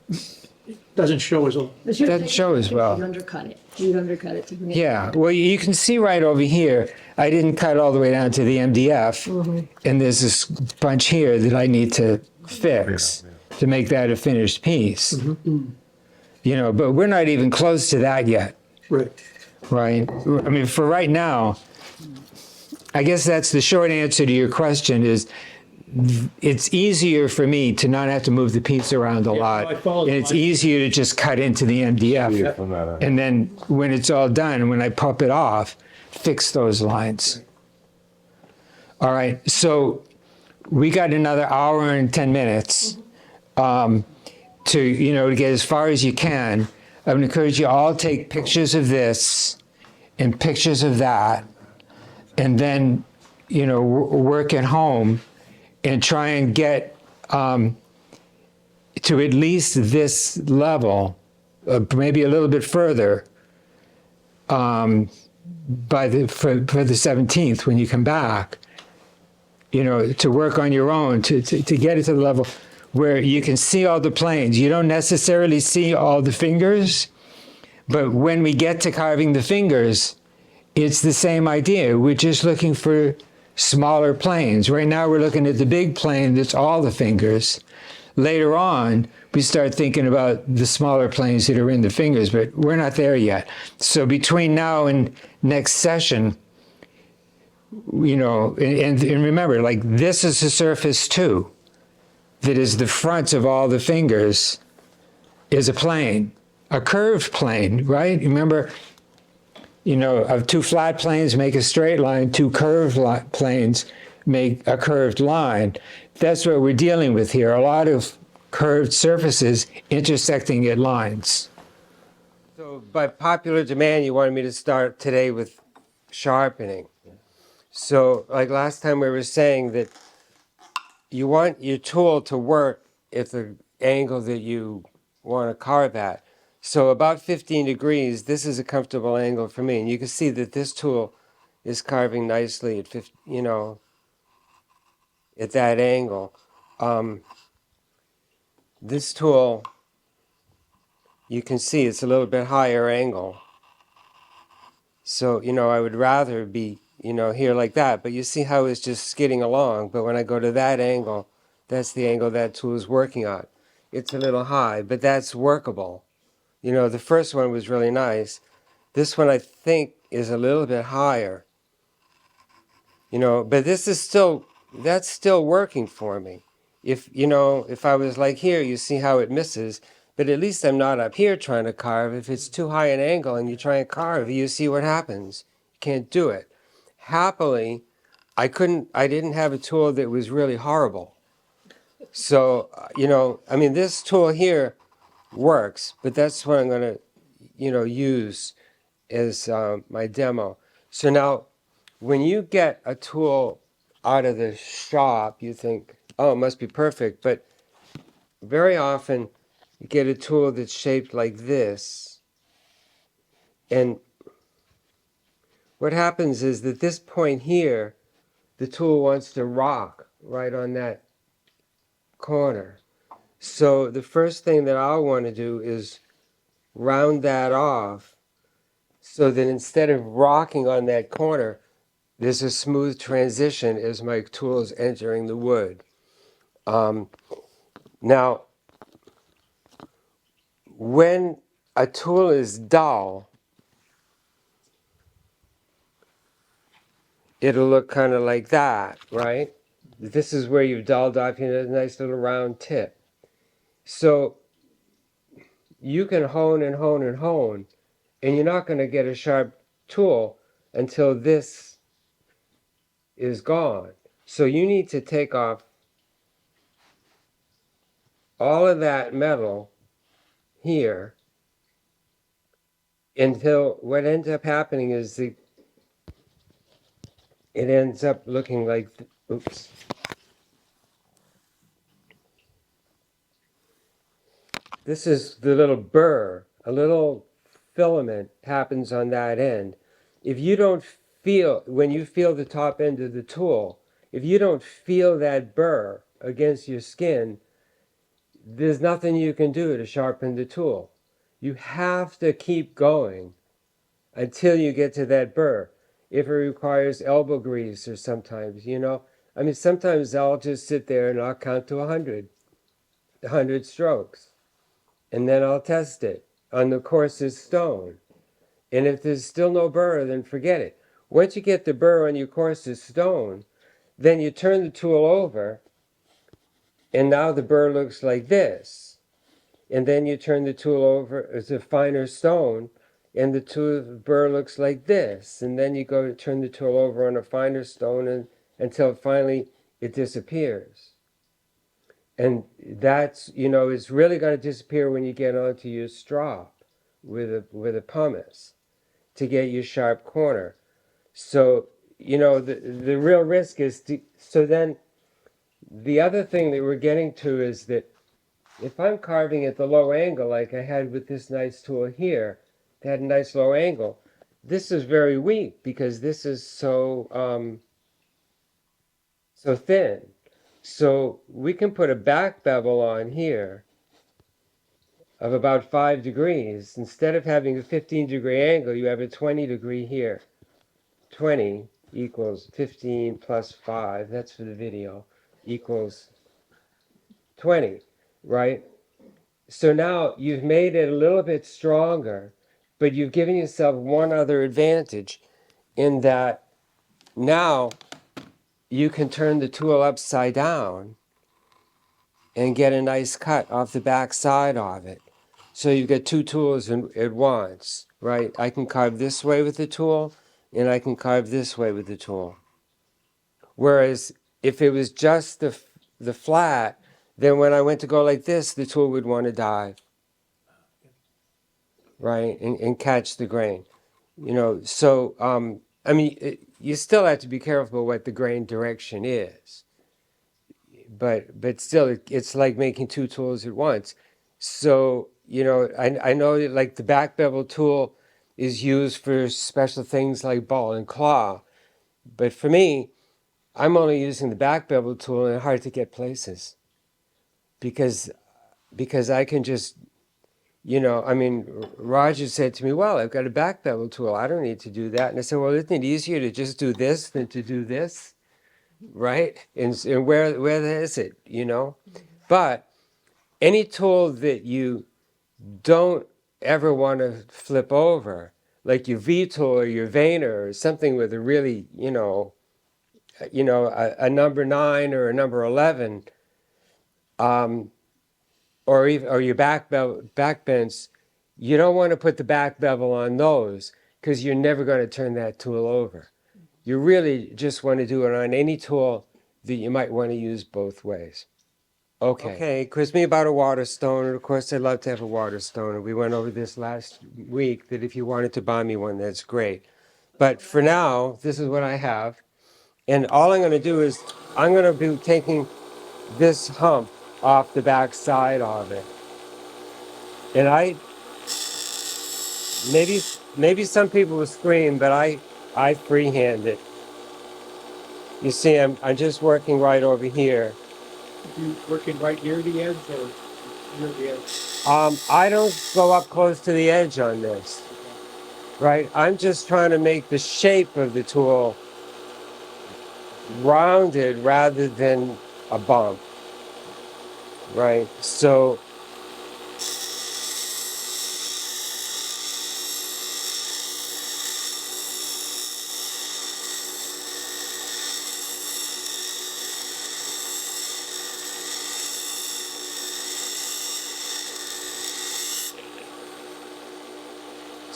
Doesn't show as a, But you're That saying shows well. You'd undercut it. You'd undercut it to make. yeah. Well, you can see right over here, I didn't cut all the way down to the MDF. And there's this bunch here that I need to fix to make that a finished piece. But we're not even close to that yet. right. Right. I mean, for right now, I guess that's the short answer to your question is it's easier for me to not have to move the piece around a lot. I followed And it's mine. easier to just cut into the MDF. From that end. And then when it's all done, when I pop it off, fix those lines. All right. So we got another hour and 10 minutes to get as far as you can. I would encourage you all to take pictures of this and pictures of that, and then, work at home and try and get to at least this level, maybe a little bit further, for the 17th when you come back, to work on your own, to get it to the level where you can see all the planes. You don't necessarily see all the fingers, but when we get to carving the fingers, it's the same idea. We're just looking for smaller planes. Right now we're looking at the big plane that's all the fingers. Later on, we start thinking about the smaller planes that are in the fingers, but we're not there yet. So between now and next session, and remember, like this is the surface too, that is the front of all the fingers, is a plane, a curved plane, right? Remember, of two flat planes make a straight line, two curved planes make a curved line. That's what we're dealing with here, a lot of curved surfaces intersecting at lines. So by popular demand, you wanted me to start today with sharpening. So like last time we were saying that you want your tool to work at the angle that you want to carve at. So about 15 degrees, this is a comfortable angle for me. And you can see that this tool is carving nicely at 50, at that angle. This tool, you can see it's a little bit higher angle. So, I would rather be, here like that. But you see how it's just skidding along. But when I go to that angle, that's the angle that tool is working on. It's a little high, but that's workable. The first one was really nice. This one I think is a little bit higher. But this is that's still working for me. If I was like here, you see how it misses, but at least I'm not up here trying to carve. If it's too high an angle and you try and carve, you see what happens. You can't do it. Happily, I didn't have a tool that was really horrible. So, this tool here works, but that's what I'm going to, use as my demo. So now, when you get a tool out of the shop, you think, oh, it must be perfect. But very often, you get a tool that's shaped like this. And what happens is that this point here, the tool wants to rock right on that corner. So the first thing that I'll want to do is round that off so that instead of rocking on that corner, there's a smooth transition as my tool is entering the wood. Now, when a tool is dull, it'll look kind of like that, right? This is where you've dulled off, you know, a nice little round tip. So you can hone and hone and hone, and you're not going to get a sharp tool until this is gone. So you need to take off all of that metal here until what ends up happening is it ends up looking like, oops. This is the little burr, a little filament happens on that end. If you don't feel, when you feel the top end of the tool, if you don't feel that burr against your skin, there's nothing you can do to sharpen the tool. You have to keep going until you get to that burr. If it requires elbow grease or sometimes, you know, I mean, sometimes I'll just sit there and I'll count to 100 strokes. And then I'll test it on the coarsest stone. And if there's still no burr, then forget it. Once you get the burr on your coarsest stone, then you turn the tool over, and now the burr looks like this. And then you turn the tool over as a finer stone, and the burr looks like this. And then you go to turn the tool over on a finer stone until finally it disappears. And that's, you know, it's really going to disappear when you get onto your strop with a pumice to get your sharp corner. So, you know, the real risk is so then the other thing that we're getting to is that if I'm carving at the low angle like I had with this nice tool here, that had a nice low angle, this is very weak because this is so thin. So we can put a back bevel on here of about 5 degrees. Instead of having a 15-degree angle, you have a 20-degree here. 20 equals 15 plus 5, that's for the video, equals 20, right? So now you've made it a little bit stronger, but you've given yourself one other advantage in that now you can turn the tool upside down and get a nice cut off the back side of it. So you've got two tools at once, right? I can carve this way with the tool, and I can carve this way with the tool. Whereas if it was just the flat, then when I went to go like this, the tool would want to dive, right, and catch the grain. You know, so, I mean, you still have to be careful what the grain direction is. But still, it's like making two tools at once. So, you know, I know that like the back bevel tool is used for special things like ball and claw. But for me, I'm only using the back bevel tool in hard to get places. Because I can just, you know, I mean, Roger said to me, well, I've got a back bevel tool. I don't need to do that. And I said, well, isn't it easier to just do this than to do this? Right? And where is it, you know? But any tool that you don't ever want to flip over, like your V tool or your Vayner or something with a really, a number 9 or a number 11, or your back bends, you don't want to put the back bevel on those because you're never going to turn that tool over. You really just want to do it on any tool that you might want to use both ways. Okay, quiz me about a water stone. And of course, I'd love to have a water stone. And we went over this last week that if you wanted to buy me one, that's great. But for now, this is what I have. And all I'm going to do is I'm going to be taking this hump off the back side of it. And maybe some people will scream, but I freehand it. You see, I'm just working right over here. You working right near the edge or near the edge? I don't go up close to the edge on this, right? I'm just trying to make the shape of the tool rounded rather than a bump, right? So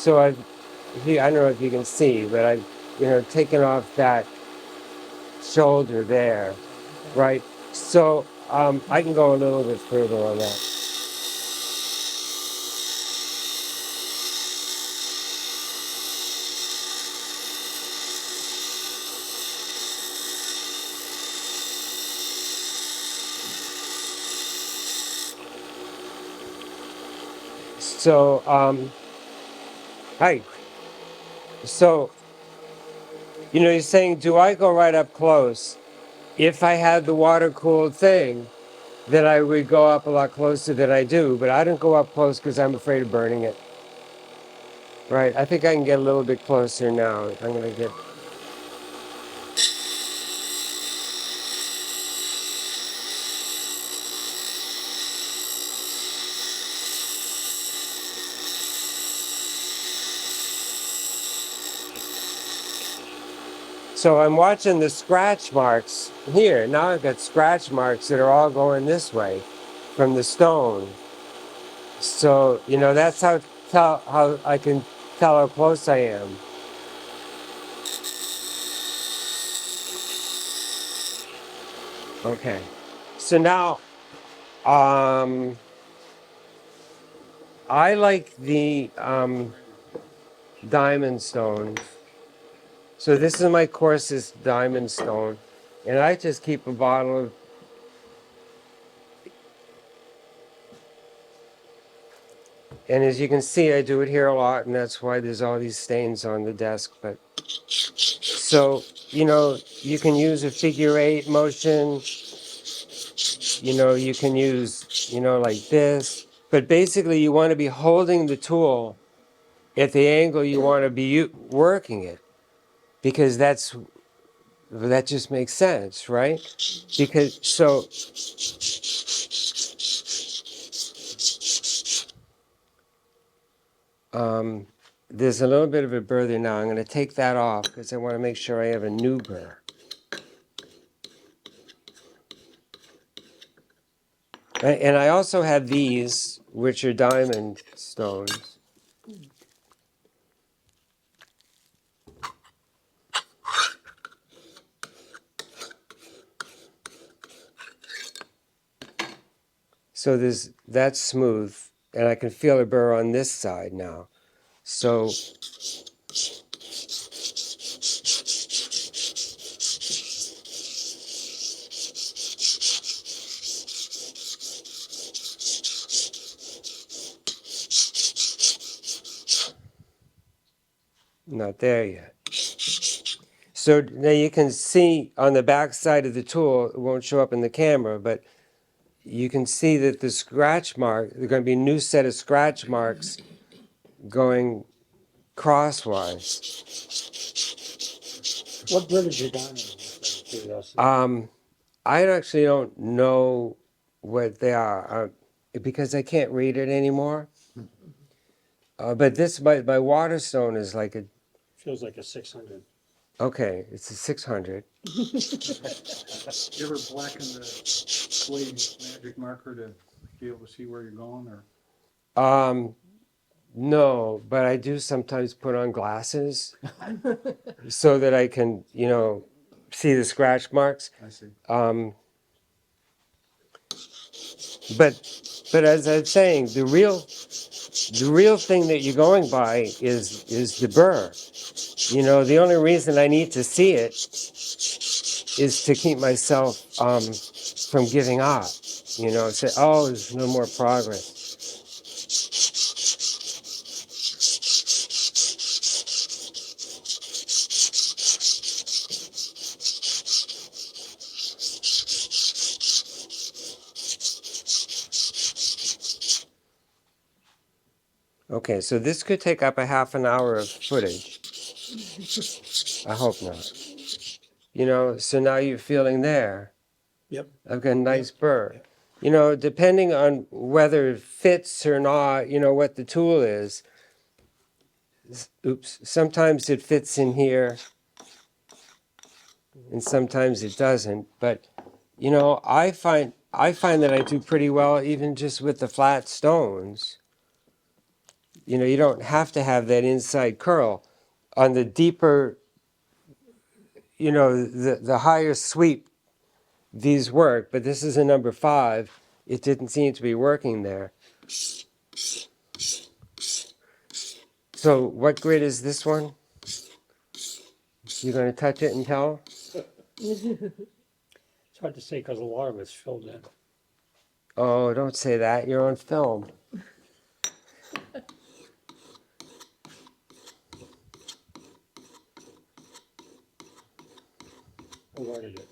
I don't know if you can see, but I've, taken off that shoulder there, right? So I can go a little bit further on that. So, hi. So, you're saying, do I go right up close? If I had the water cooled thing, then I would go up a lot closer than I do, but I don't go up close because I'm afraid of burning it. Right, I think I can get a little bit closer now. I'm gonna get. So I'm watching the scratch marks here. Now I've got scratch marks that are all going this way from the stone. So, that's how I can tell how close I am. Okay. So now, I like the diamond stones. So this is my coarsest diamond stone. And I just keep a bottle of. And as you can see, I do it here a lot, and that's why there's all these stains on the desk. But so, you can use a figure-8 motion. You can use, like this. But basically, you want to be holding the tool at the angle you want to be working it, because that just makes sense, right? Because there's a little bit of a burr there now. I'm going to take that off because I want to make sure I have a new burr. And I also have these, which are diamond stones. So that's smooth, and I can feel a burr on this side now. So not there yet. So now you can see on the back side of the tool, it won't show up in the camera, but you can see that the scratch mark, there's going to be a new set of scratch marks going crosswise. What grid is your diamond? Just out of curiosity? I actually don't know what they are because I can't read it anymore. But my Waterstone is like Feels like a 600. okay, it's a 600. You ever blacken the blade with magic marker to be able to see where you're going, or? No, but I do sometimes put on glasses so that I can, see the scratch marks. I see. But as I was saying, the real thing that you're going by is the burr. The only reason I need to see it is to keep myself from giving up. Say, oh, there's no more progress. Okay, so this could take up a half an hour of footage. I hope not. you know, so now you're feeling there. Yep. I've got a nice burr. You know, depending on whether it fits or not, you know, what the tool is. Oops, sometimes it fits in here and sometimes it doesn't. But, you know, I find that I do pretty well even just with the flat stones. You know, you don't have to have that inside curl. On the deeper, you know, the higher sweep, these work, but this is a number 5. It didn't seem to be working there. So what grid is this one? You going to touch it and tell? It's hard to say because a lot of it's filled in. Oh, don't say that. You're on film. I wanted it.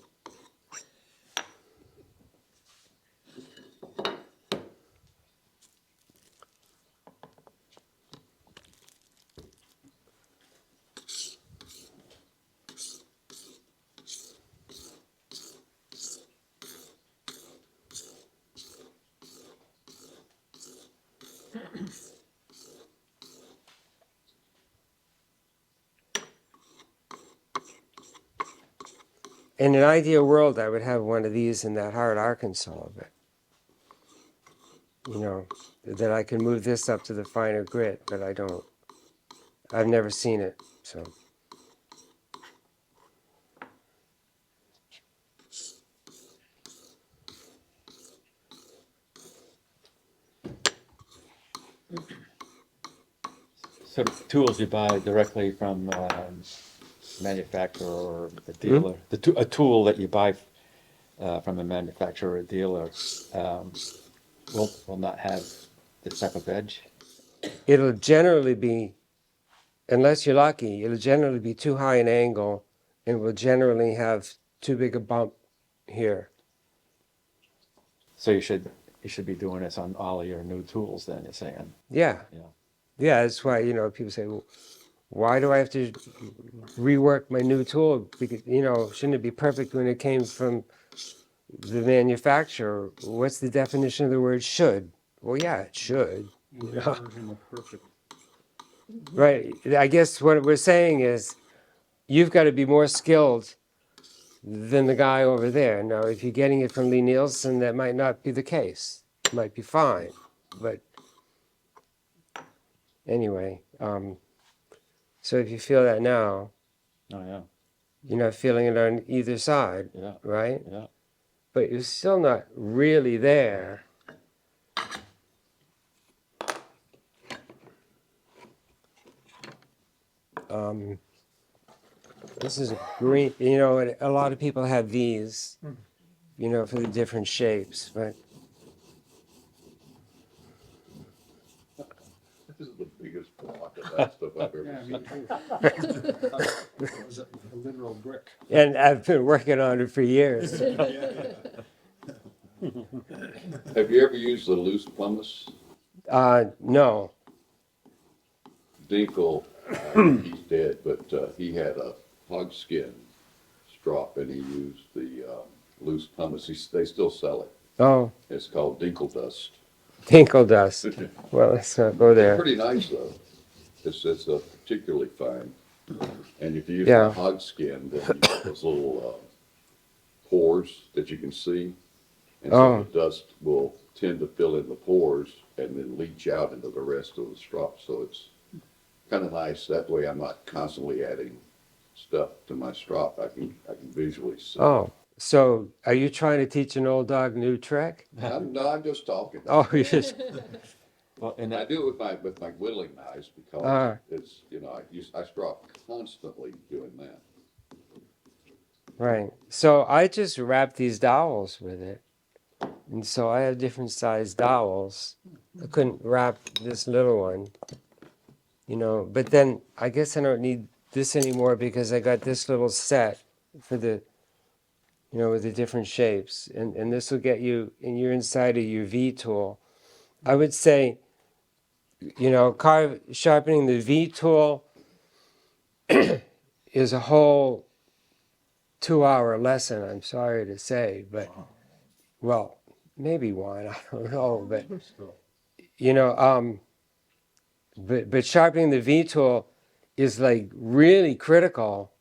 In an ideal world, I would have one of these in that hard Arkansas, but you know, that I can move this up to the finer grit, but I don't. I've never seen it, so. So the tools you buy directly from manufacturer or a dealer, a tool that you buy from a manufacturer or a dealer will not have this type of edge. It'll generally be, unless you're lucky, it'll generally be too high an angle and will generally have too big a bump here. So you should be doing this on all of your new tools. Then you're saying, Yeah. yeah. Yeah, that's why, you know, people say, well, why do I have to rework my new tool? Because, you know, shouldn't it be perfect when it came from the manufacturer? What's the definition of the word should? Well, yeah, it should. The version of perfect. Right. I guess what we're saying is you've got to be more skilled than the guy over there. Now, if you're getting it from Lee Nielsen, that might not be the case. It might be fine. But anyway, so if you feel that now, Oh yeah, you're not feeling it on either side, yeah, right? yeah. But you're still not really there. This is a green, you know, and a lot of people have these, you know, for the different shapes, but This is the biggest block of that stuff I've Yeah, ever me seen. too. It was a literal brick. and I've been working on it for years. Have you ever used the loose pumice? No. Dinkle, he's dead, but he had a hogskin strop and he used the loose pumice. They still sell it. Oh, It's called Dinkle Dust. tinkle dust. Well, let's not go there. Pretty nice though. It's particularly fine. And if you use Yeah. the hogskin, then you get those little pores that you can see. And so Oh. the dust will tend to fill in the pores and then leach out into the rest of the strop. So it's kind of nice. That way I'm not constantly adding stuff to my strop. I can visually see. Oh, so are you trying to teach an old dog new trick? I'm just talking. Oh, you just, Well, and I that, do it with my whittling knives because it's, you know, I strop constantly doing that. right. So I just wrap these dowels with it. And so I have different sized dowels. I couldn't wrap this little one, you know, but then I guess I don't need this anymore because I got this little set for the, you know, with the different shapes. And this will get you, and you're inside of your V tool. I would say, you know, sharpening the V tool is a whole 2-hour lesson, I'm sorry to say, but, well, maybe one, I don't know, but, you know, but sharpening the V tool is like really critical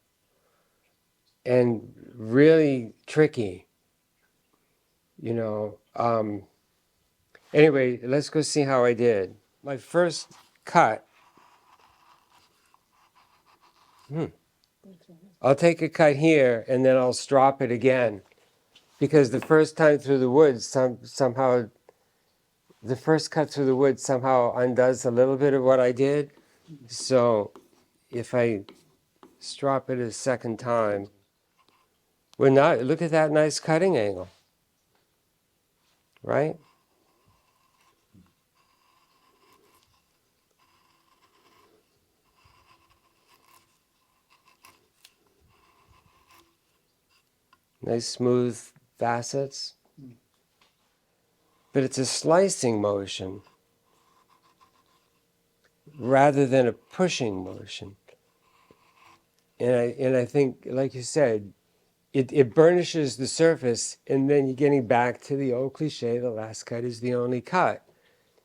and really tricky, you know. Anyway, let's go see how I did. My first cut, I'll take a cut here and then I'll strop it again. Because the first time through the woods, somehow, the first cut through the woods somehow undoes a little bit of what I did. So if I strop it a second time, well, now look at that nice cutting angle, right? Nice smooth facets. But it's a slicing motion rather than a pushing motion. And I think, like you said, it burnishes the surface, and then you're getting back to the old cliche, the last cut is the only cut.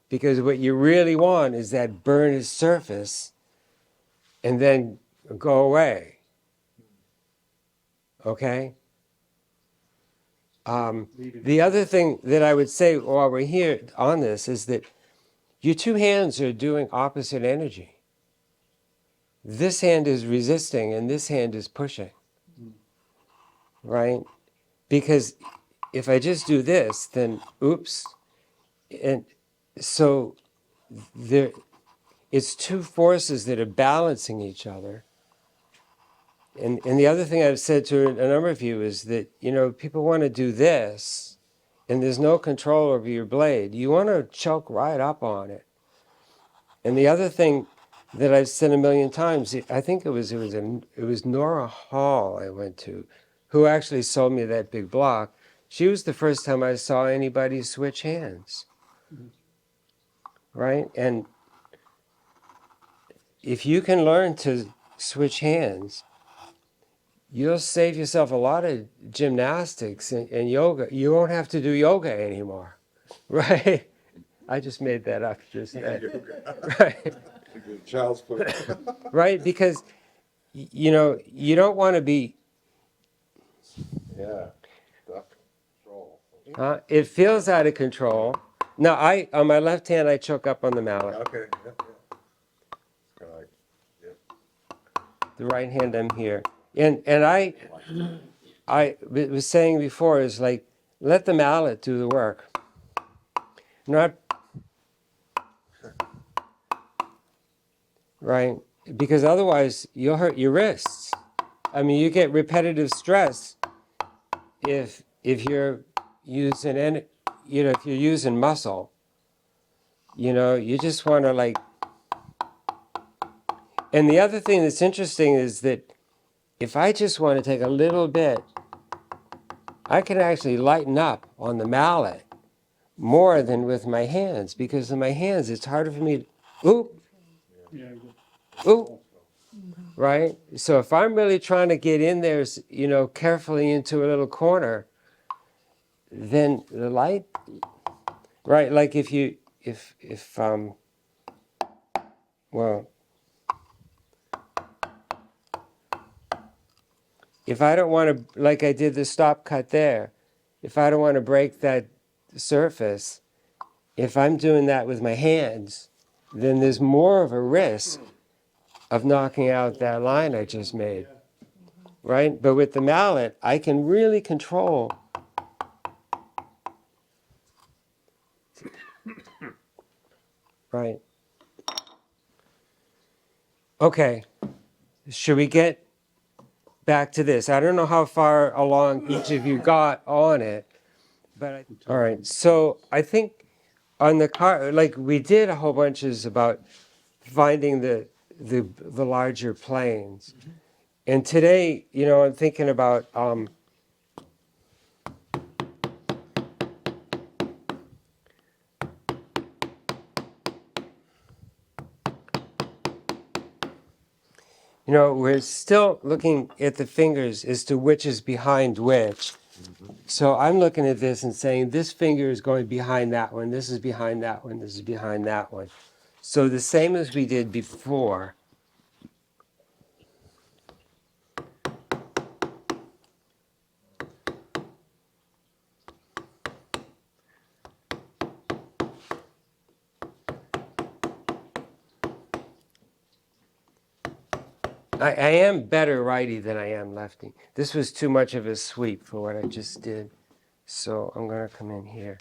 Because what you really want is that burnished surface and then go away. Okay? The other thing that I would say while we're here on this is that your two hands are doing opposite energy. This hand is resisting and this hand is pushing. Right? Because if I just do this, then oops. And so there, it's two forces that are balancing each other. And the other thing I've said to a number of you is that, you know, people want to do this and there's no control over your blade. You want to choke right up on it. And the other thing that I've said a million times, I think it was Nora Hall I went to, who actually sold me that big block. She was the first time I saw anybody switch hands. Right? And if you can learn to switch hands, you'll save yourself a lot of gymnastics and yoga. You won't have to do yoga anymore. Right? I just made that up just then. Right? Child's play. Right? Because, you know, you don't want to be. Yeah. Control. It feels out of control. Now, on my left hand, I choke up on the mallet. Okay. Yeah, yeah. Kinda like, The right hand, I'm here. And I was saying before is like, let the mallet do the work. Not, right? Because otherwise, you'll hurt your wrists. I mean, you get repetitive stress if you're using if you're using muscle. You know, you just want to like. And the other thing that's interesting is that if I just want to take a little bit, I can actually lighten up on the mallet more than with my hands, because in my hands it's harder for me to, oop, oop, right? So if I'm really trying to get in there, you know, carefully into a little corner, then the light, right? Like well, if I don't want to, like I did the stop cut there, if I don't want to break that surface, if I'm doing that with my hands, then there's more of a risk of knocking out that line I just made, right? But with the mallet, I can really control. Right. Okay, should we get back to this? I don't know how far along each of you got on it, but all right. So I think on the car, like we did a whole bunches about finding the larger planes, and today, you know, I'm thinking about You know, we're still looking at the fingers as to which is behind which. So I'm looking at this and saying this finger is going behind that one, this is behind that one, this is behind that one. So the same as we did before. I am better righty than I am lefty. This was too much of a sweep for what I just did. So I'm going to come in here.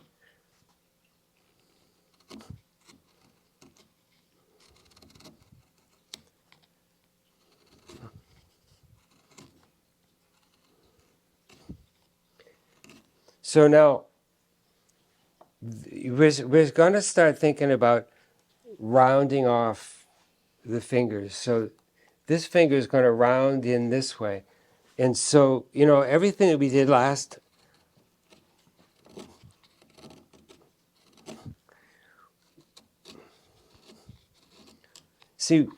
So now we're going to start thinking about rounding off the fingers. So this finger is going to round in this way. And so, you know, everything that we did last, see,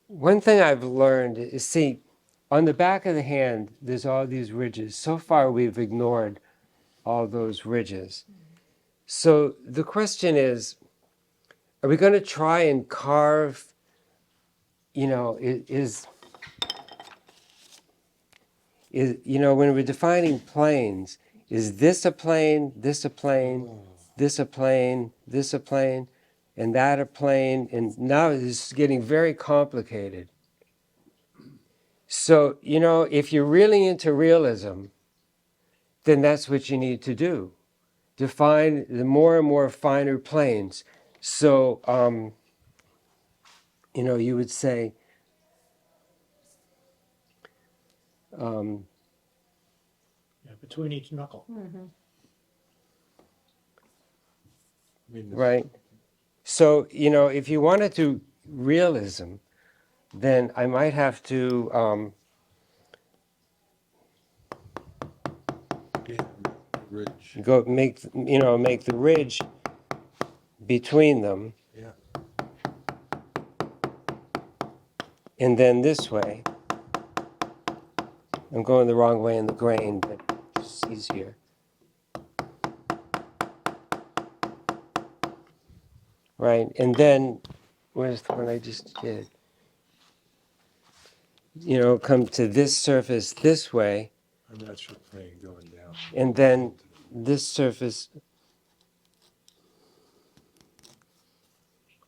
one thing I've learned is, see, on the back of the hand, there's all these ridges. So far, we've ignored all those ridges. So the question is, are we going to try and carve, you know, you know, when we're defining planes, is this a plane, this a plane, this a plane, this a plane, and that a plane? And now it's getting very complicated. So, you know, if you're really into realism, then that's what you need to do. Define the more and more finer planes. So, you know, you would say, Yeah, between each knuckle. right? So, you know, if you want to do realism, then I might have to Ridge. go make, you know, make the ridge between them. Yeah. And then this way. I'm going the wrong way in the grain, but it's easier. Right, and then, where's the one I just did? You know, come to this surface this way, And that's your plane going down. and then this surface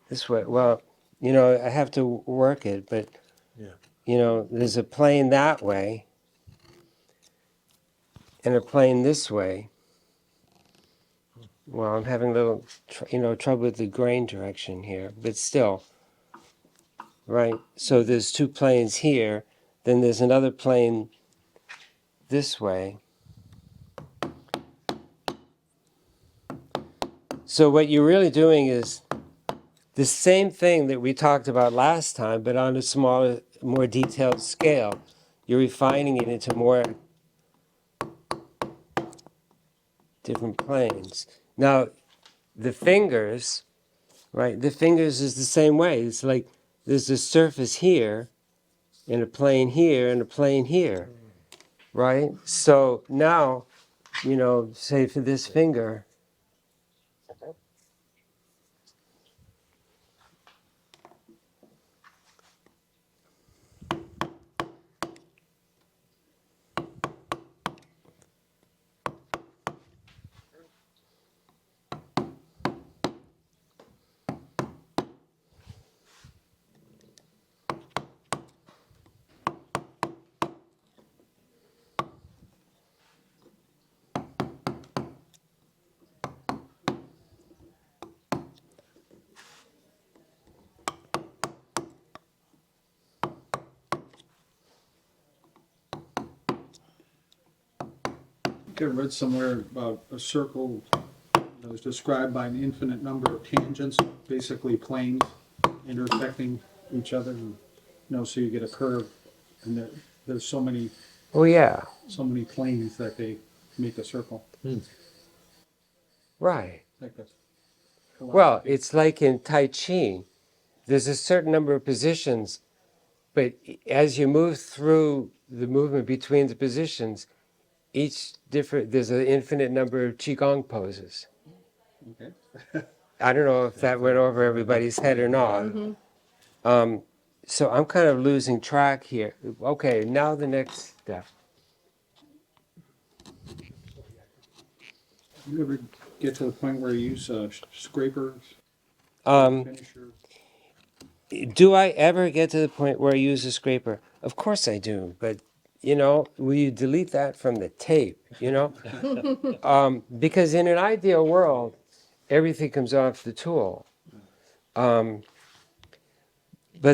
this way. Well, you know, I have to work it, but, Yeah. you know, there's a plane that way, and a plane this way. Well, I'm having a little, you know, trouble with the grain direction here, but still, right? So there's two planes here, then there's another plane this way. So what you're really doing is the same thing that we talked about last time, but on a smaller, more detailed scale. You're refining it into more different planes. Now, the fingers, right? The fingers is the same way. It's like there's a surface here, and a plane here, and a plane here, right? So now, you know, say for this finger, I read somewhere about a circle that was described by an infinite number of tangents, basically planes intersecting each other, and, you know, so you get a curve, and there's so many oh yeah, planes that they make a circle. right. Like that's Well, it's like in Tai Chi. there's a certain number of positions, but as you move through the movement between the positions, there's an infinite number of qigong poses. Okay. I don't know if that went over everybody's head or not. So I'm kind of losing track here. Okay, now the next step. You ever get to the point where you use scrapers to Um, finish your? do I ever get to the point where I use a scraper? Of course I do, but will you delete that from the tape? Because in an ideal world, everything comes off the tool. But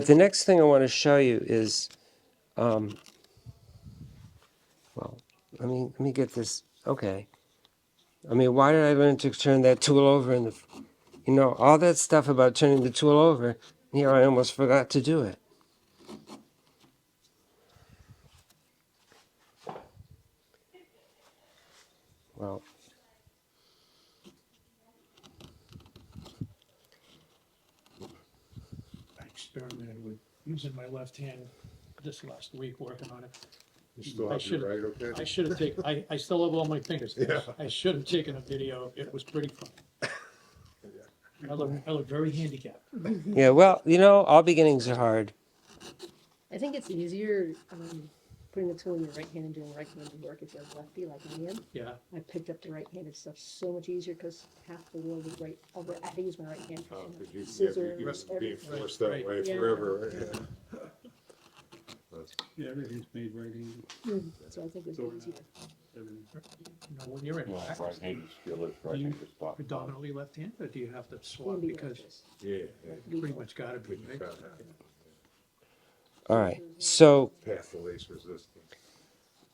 the next thing I want to show you is, well, let me get this. Okay. I mean, why did I learn to turn that tool over all that stuff about turning the tool over? Here, I almost forgot to do it. Well, I experimented with using my left hand this last week, working on it. You still I have should, your right, okay? I should have taken, I still have all my fingers. Yeah. I should have taken a video. It was pretty fun. I look very handicapped. yeah, well, all beginnings are hard. I think it's easier, putting the tool in your right hand and doing right-handed work if you're a lefty like I am. Yeah, I picked up the right-handed stuff so much easier because half the world is right. I had to use my right hand for scissors, You must be being everything. forced that Right. way Yeah. forever, right? Yeah. Yeah, everything's made right-handed. So I think it's easier. Everything. when you're in Well, practice, right-handed skill is right-handed spot. predominantly left-handed, or do you have to swap Can be because like this. Yeah, you pretty much gotta be, right? All right, so path the least resistance.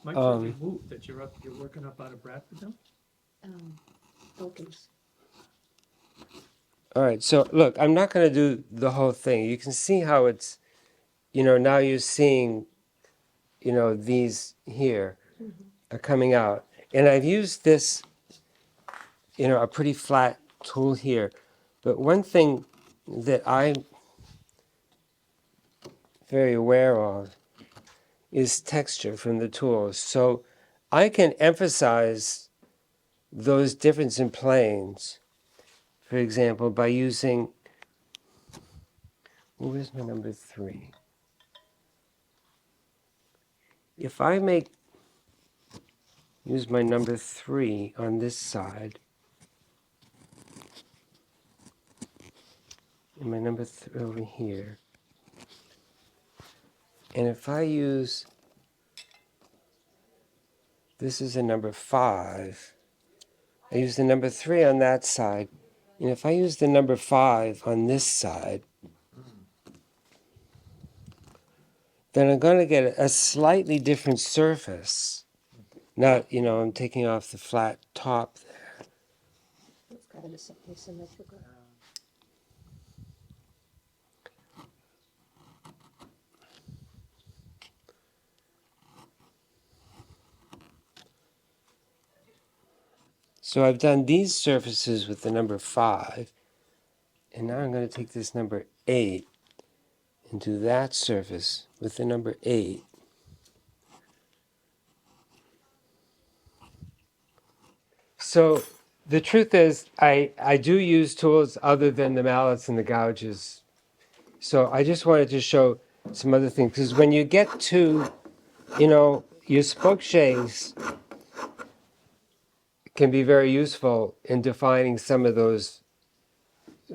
My favorite move that you're working up out of Bradford now? Elkins. all right, so look, I'm not going to do the whole thing. You can see how it's, now you're seeing, these here are coming out, and I've used this, a pretty flat tool here, but one thing that I'm very aware of is texture from the tools. So I can emphasize those difference in planes, for example, by using, where's my number 3? If I use my number 3 on this side, and my number 3 over here, and if I use, this is a number 5, I use the number 3 on that side, and if I use the number 5 on this side, then I'm going to get a slightly different surface. Now, I'm taking off the flat top there. It's kind of asymmetrical. So I've done these surfaces with the number 5, and now I'm going to take this number 8 and do that surface with the number 8. So the truth is, I do use tools other than the mallets and the gouges. So I just wanted to show some other things, because when you get to, your spoke shaves can be very useful in defining some of those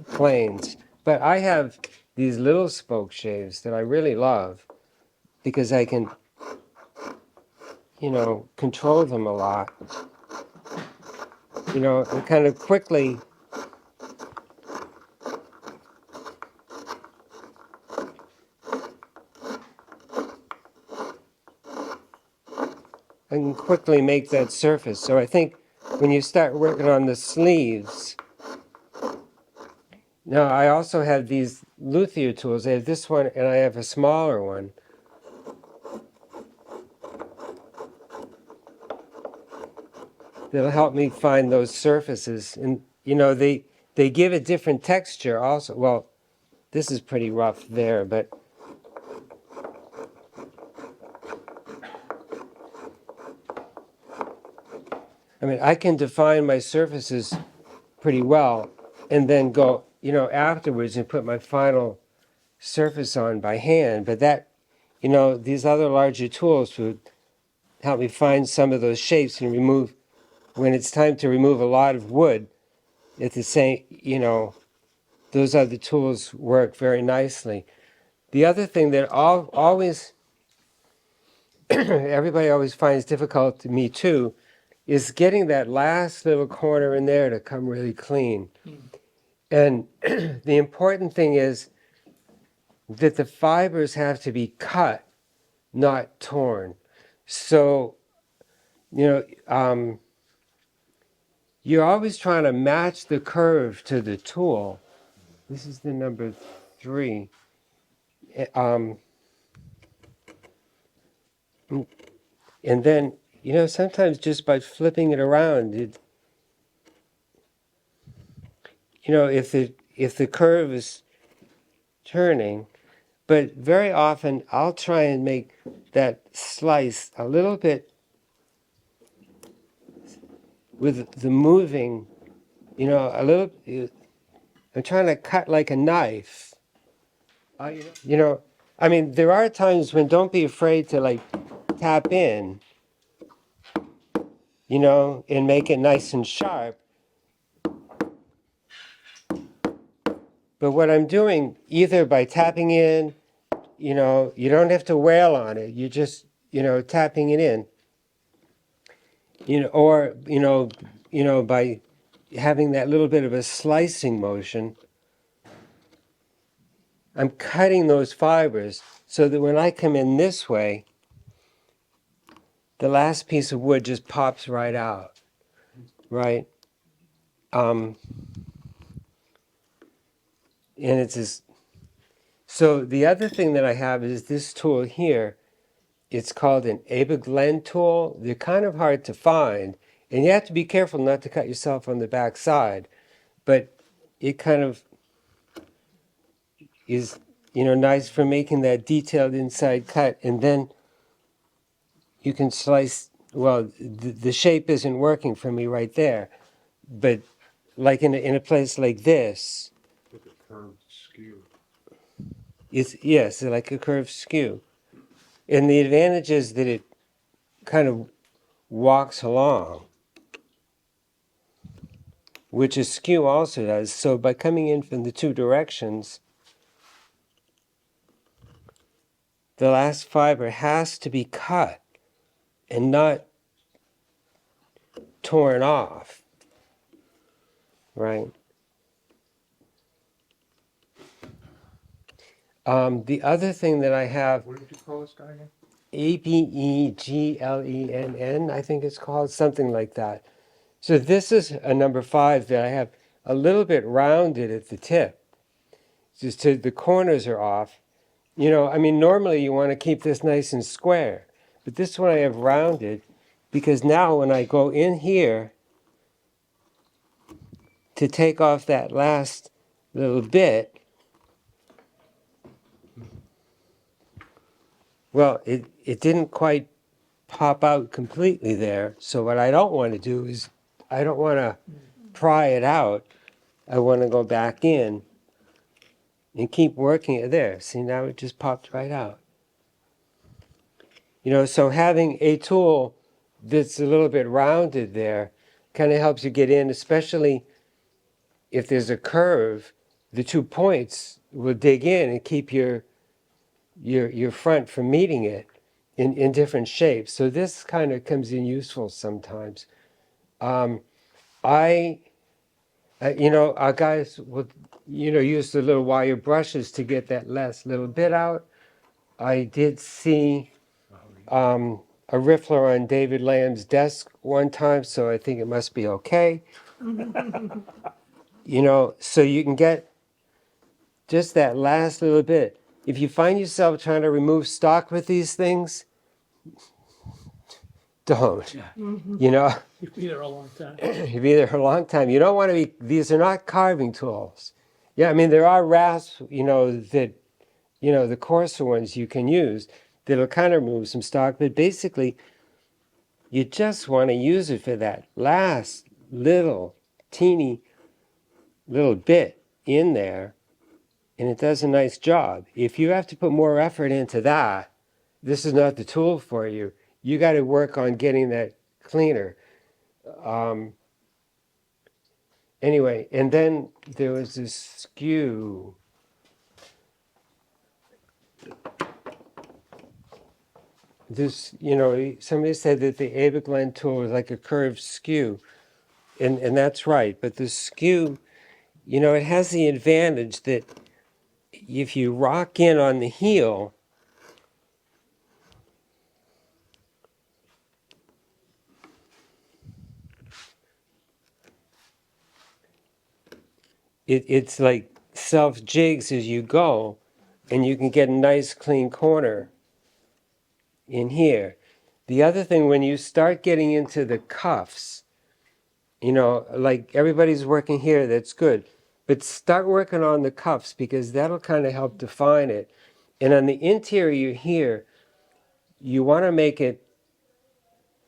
planes. But I have these little spoke shaves that I really love because I can, control them a lot. And kind of quickly make that surface. So I think when you start working on the sleeves, now I also have these luthier tools. I have this one and I have a smaller one. That'll help me find those surfaces. And, they give a different texture also. Well, this is pretty rough there, but I mean, I can define my surfaces pretty well and then go, afterwards and put my final surface on by hand. But that, these other larger tools would help me find some of those shapes and remove, when it's time to remove a lot of wood, at the same, those other tools work very nicely. The other thing that always, everybody always finds difficult, to me too, is getting that last little corner in there to come really clean. And the important thing is that the fibers have to be cut, not torn. So, you're always trying to match the curve to the tool. This is the number 3. And then, sometimes just by flipping it around, if the curve is turning, but very often I'll try and make that slice a little bit with the moving, a little. I'm trying to cut like a knife. I mean, there are times when don't be afraid to like tap in, and make it nice and sharp. But what I'm doing, either by tapping in, you don't have to wail on it. You just, tapping it in. Or, by having that little bit of a slicing motion, I'm cutting those fibers so that when I come in this way, the last piece of wood just pops right out, right? And it's just, so the other thing that I have is this tool here. It's called an Abeglen tool. They're kind of hard to find, and you have to be careful not to cut yourself on the back side. But it kind of is, nice for making that detailed inside cut, and then you can slice. Well, the shape isn't working for me right there, but like in a place like this, it's yes, like a curved skew. And the advantage is that it kind of walks along, which a skew also does. So by coming in from the two directions, the last fiber has to be cut and not torn off, right? The other thing that I have, What did you call this guy again? Abeglen, I think it's called, something like that. So this is a number 5 that I have a little bit rounded at the tip. Just to, the corners are off. I mean, normally you want to keep this nice and square, but this one I have rounded because now when I go in here to take off that last little bit, well, it didn't quite pop out completely there. So what I don't want to do is, I don't want to pry it out. I want to go back in and keep working it there. See, now it just popped right out. So having a tool that's a little bit rounded there kind of helps you get in, especially if there's a curve. The 2 points will dig in and keep your front from meeting it in different shapes. So this kind of comes in useful sometimes. Our guys will, use the little wire brushes to get that last little bit out. I did see a riffler on David Lamb's desk one time, so I think it must be okay. So you can get just that last little bit. If you find yourself trying to remove stock with these things, don't. You've been there a long time. You've been there for a long time. You don't want to be, these are not carving tools. Yeah, I mean, there are rasps, that, the coarser ones you can use that'll kind of remove some stock, but basically, you just want to use it for that last little teeny little bit in there, and it does a nice job. If you have to put more effort into that, this is not the tool for you. You got to work on getting that cleaner. Anyway, and then there was this skew. Somebody said that the Abeglen tool was like a curved skew, and that's right. But the skew, it has the advantage that if you rock in on the heel, it's like self jigs as you go, and you can get a nice clean corner in here. The other thing, when you start getting into the cuffs, like everybody's working here, that's good. But start working on the cuffs because that'll kind of help define it. And on the interior here, you want to make it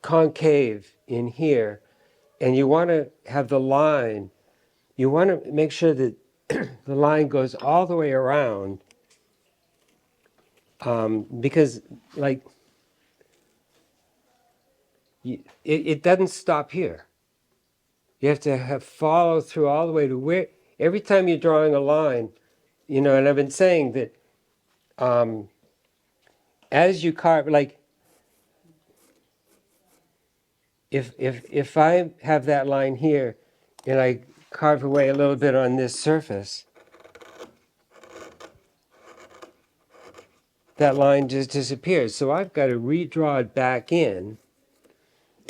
concave in here. And you want to have the line, you want to make sure that the line goes all the way around. Because, like, it doesn't stop here. You have to have follow through all the way to where, every time you're drawing a line, and I've been saying that as you carve, like, if I have that line here and I carve away a little bit on this surface, that line just disappears. So I've got to redraw it back in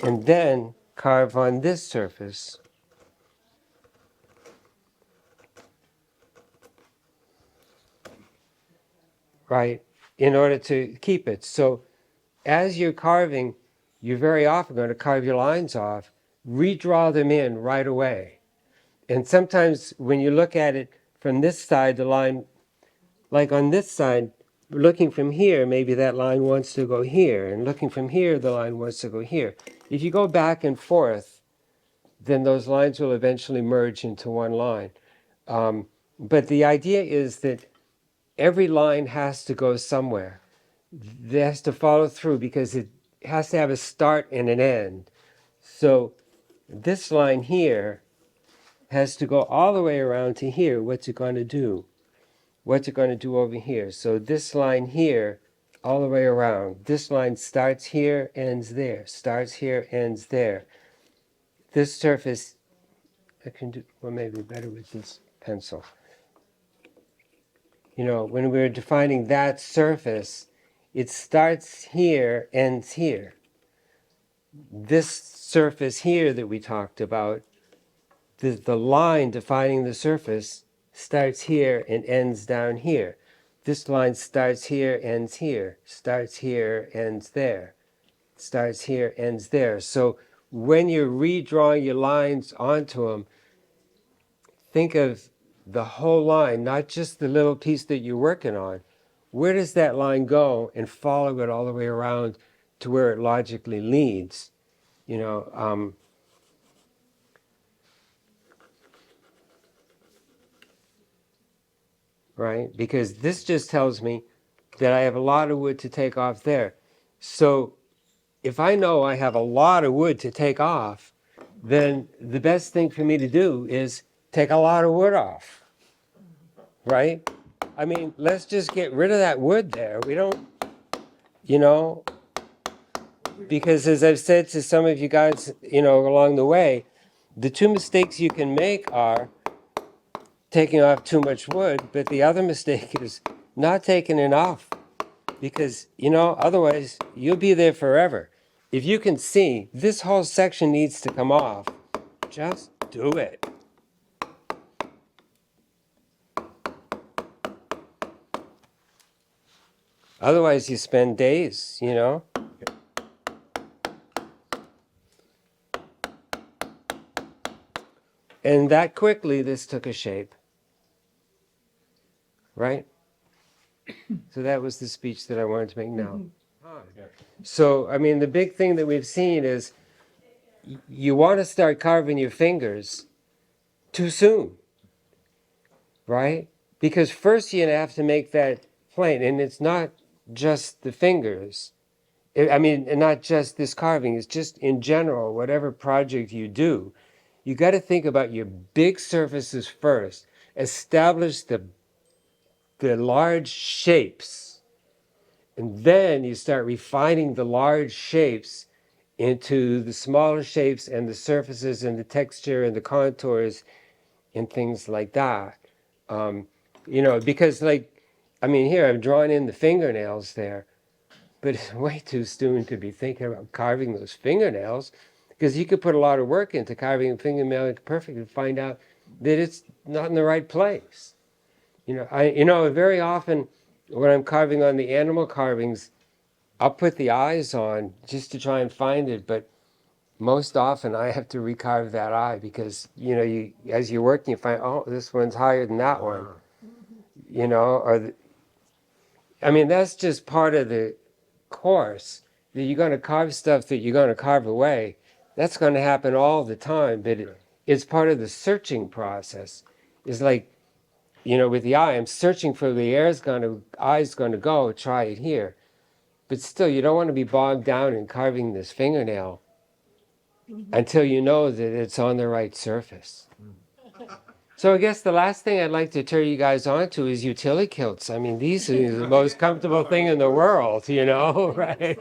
and then carve on this surface. Right, in order to keep it. So as you're carving, you're very often going to carve your lines off, redraw them in right away. And sometimes when you look at it from this side, the line, like on this side, looking from here, maybe that line wants to go here, and looking from here, the line wants to go here. If you go back and forth, then those lines will eventually merge into one line. But the idea is that every line has to go somewhere. It has to follow through because it has to have a start and an end. So this line here has to go all the way around to here. What's it going to do? What's it going to do over here? So this line here, all the way around. This line starts here, ends there. Starts here, ends there. This surface, I can do, well, maybe better with this pencil. When we're defining that surface, it starts here, ends here. This surface here that we talked about, the line defining the surface starts here and ends down here. This line starts here, ends here, starts here, ends there, starts here, ends there. So when you're redrawing your lines onto them, think of the whole line, not just the little piece that you're working on. Where does that line go, and follow it all the way around to where it logically leads? Right? Because this just tells me that I have a lot of wood to take off there. So if I know I have a lot of wood to take off, then the best thing for me to do is take a lot of wood off. Right? I mean, let's just get rid of that wood there. We don't, because as I've said to some of you guys, along the way, the two mistakes you can make are taking off too much wood, but the other mistake is not taking enough, because, otherwise you'll be there forever. If you can see this whole section needs to come off, just do it. Otherwise you spend days, And that quickly this took a shape. right? So that was the speech that I wanted to make now. So, I mean, the big thing that we've seen is you want to start carving your fingers too soon, right? Because first you have to make that plane, and it's not just the fingers. I mean, and not just this carving, it's just in general, whatever project you do, you got to think about your big surfaces first, establish the large shapes, and then you start refining the large shapes into the smaller shapes and the surfaces and the texture and the contours and things like that. You know, because like, I mean, here I'm drawing in the fingernails there, but it's way too soon to be thinking about carving those fingernails, because you could put a lot of work into carving a fingernail perfect and find out that it's not in the right place. You know, very often when I'm carving on the animal carvings, I'll put the eyes on just to try and find it, but most often I have to recarve that eye because, you know, you as you're working, you find, oh, this one's higher than that one, you know, I mean, that's just part of the course, that you're going to carve stuff that you're going to carve away. That's going to happen all the time, but it's part of the searching process. It's like, you know, with the eye, I'm searching for the eye's going to go, try it here. But still, you don't want to be bogged down in carving this fingernail until you know that it's on the right surface. So I guess the last thing I'd like to turn you guys on to is utility kilts. I mean, these are the most comfortable thing in the world, you know, right?